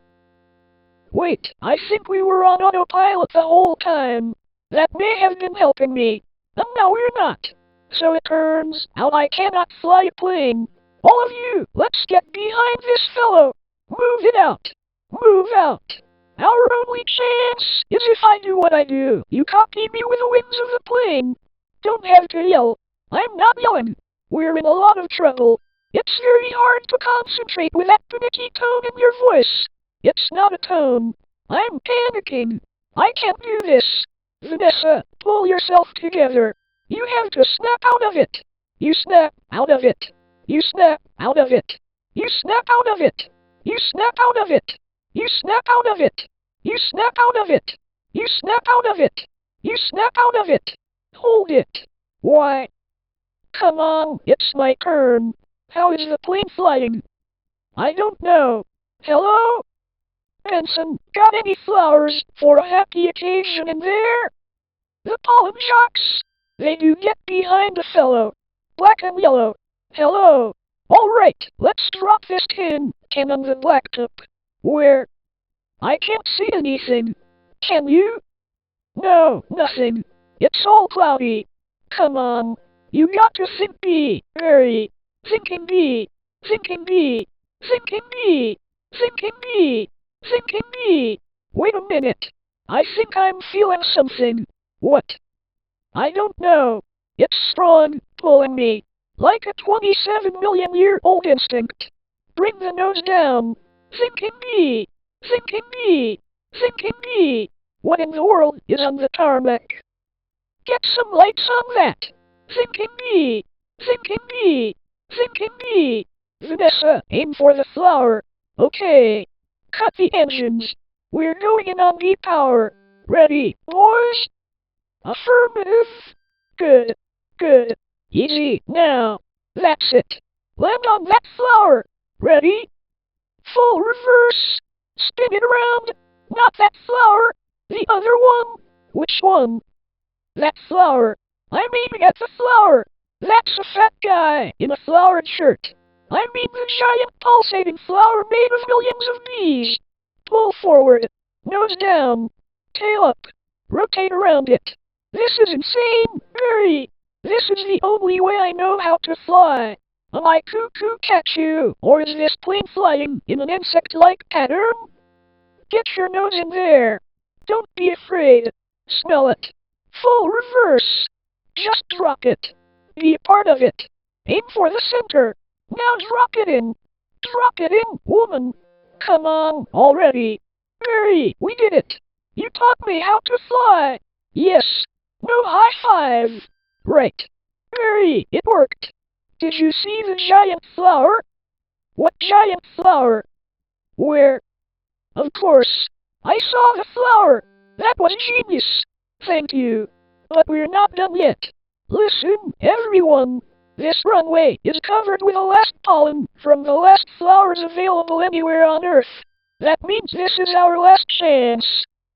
Wait, I think we were on autopilot the whole time. That may have been helping me. And now we're not. So it turns out I cannot fly a plane. All of you, let's get behind this fellow. Move it out. Move out. Our only chance is if I do what I do. You copy me with the wings of the plane. Don't have to yell. I'm not yelling. We're in a lot of trouble. It's very hard to concentrate with that panicky tone in your voice. It's not a tone. I'm panicking. I can't do this. Vanessa, pull yourself together. You have to snap out of it. You snap out of it. You snap out of it. You snap out of it. You snap out of it. You snap out of it. You snap out of it. You snap out of it. You snap out of it. Hold it. Why? Come on, it's my turn. How is the plane flying? I don't know. Hello? Benson, got any flowers for a happy occasion in there? The pollen jocks. They do get behind a fellow. Black and yellow. Hello. All right, let's drop this can on the blacktop. Where? I can't see anything. Can you? No, nothing. It's all cloudy. Come on. You got to think bee. Very. Thinking bee. Thinking bee. Thinking bee. Thinking bee. Thinking bee. Wait a minute. I think I'm feeling something. What? I don't know. It's strong, pulling me. Like a 27-million-year-old instinct. Bring the nose down. Thinking bee. Thinking bee. Thinking bee. What in the world is on the tarmac? Get some lights on that. Thinking bee. Thinking bee. Thinking bee. Vanessa, aim for the flower. Okay. Cut the engines. We're going in on bee power. Ready, boys? Affirmative. Good. Good. Easy, now. That's it. Land on that flower. Ready? Full reverse. Spin it around. Not that flower. The other one. Which one? That flower. I'm aiming at the flower. That's a fat guy in a flowered shirt. I mean the giant pulsating flower made of millions of bees. Pull forward. Nose down. Tail up. Rotate around it. This is insane. Hurry. This is the only way I know how to fly. Am I cuckoo catch you, or is this plane flying in an insect-like pattern? Get your nose in there. Don't be afraid. Smell it. Full reverse. Just drop it. Be a part of it. Aim for the center. Now drop it in. Drop it in, woman. Come on, already. Hurry, we did it. You taught me how to fly. Yes. No high five. Right. Hurry, it worked. Did you see the giant flower? What giant flower? Where? Of course. I saw the flower. That was genius. Thank you. But we're not done yet. Listen, everyone. This runway is covered with the last pollen from the last flowers available anywhere on Earth. That means this is our last chance.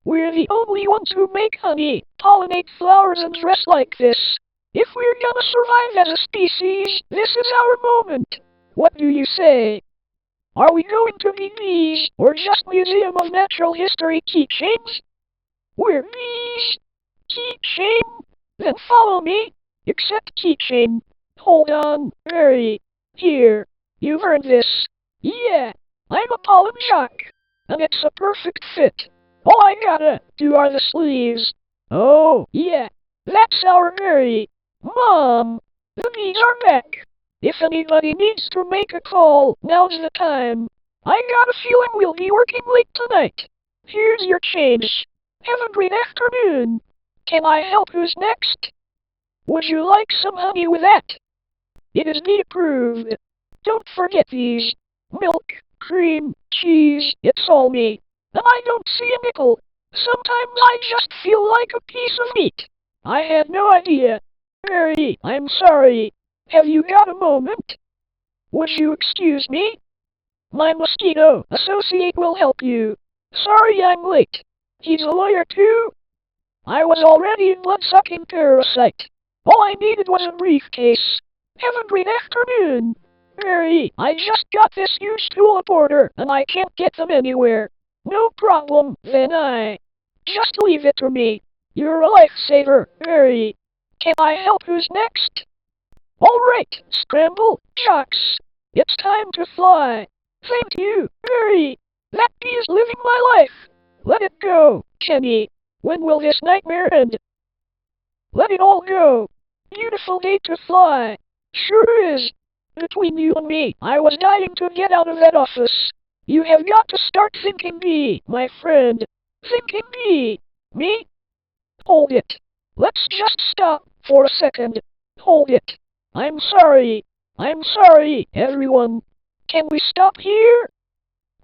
We're the only ones who make honey, pollinate flowers, and dress like this. If we're gonna survive as a species, this is our moment. What do you say? Are we going to be bees, or just Museum of Natural History keychains? We're bees. Keychain? Then follow me. Accept keychain. Hold on. Hurry. Here. You've earned this. Yeah. I'm a pollen jock. And it's a perfect fit. All I gotta do are the sleeves. Oh, yeah, that's our Mary. Mom, the bees are back. If anybody needs to make a call, now's the time. I got a feeling we'll be working late tonight. Here's your change. Have a great afternoon. Can I help? Who's next? Would you like some honey with that? It is me approved. Don't forget these. Milk, cream, cheese, it's all me. And I don't see a nickel. Sometimes I just feel like a piece of meat. I had no idea. Mary, I'm sorry. Have you got a moment? Would you excuse me? My mosquito associate will help you. Sorry I'm late. He's a lawyer too. I was already a blood-sucking parasite. All I needed was a briefcase. Have a great afternoon. Mary, I just got this huge tool order and I can't get them anywhere. No problem, then just leave it to me. You're a lifesaver, Mary. Can I help? Who's next? All right, Scramble, Jocks. It's time to fly. Thank you, Mary. That bee is living my life. Let it go, Kenny. When will this nightmare end? Let it all go. Beautiful day to fly. Sure is. Between you and me, I was dying to get out of that office. You have got to start thinking bee, my friend. Thinking bee. Me? Hold it. Let's just stop for a second. Hold it. I'm sorry. I'm sorry, everyone. Can we stop here?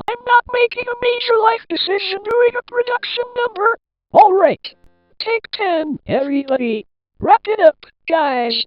I'm not making a major life decision doing a production number. All right. Take 10, everybody. Wrap it up, guys.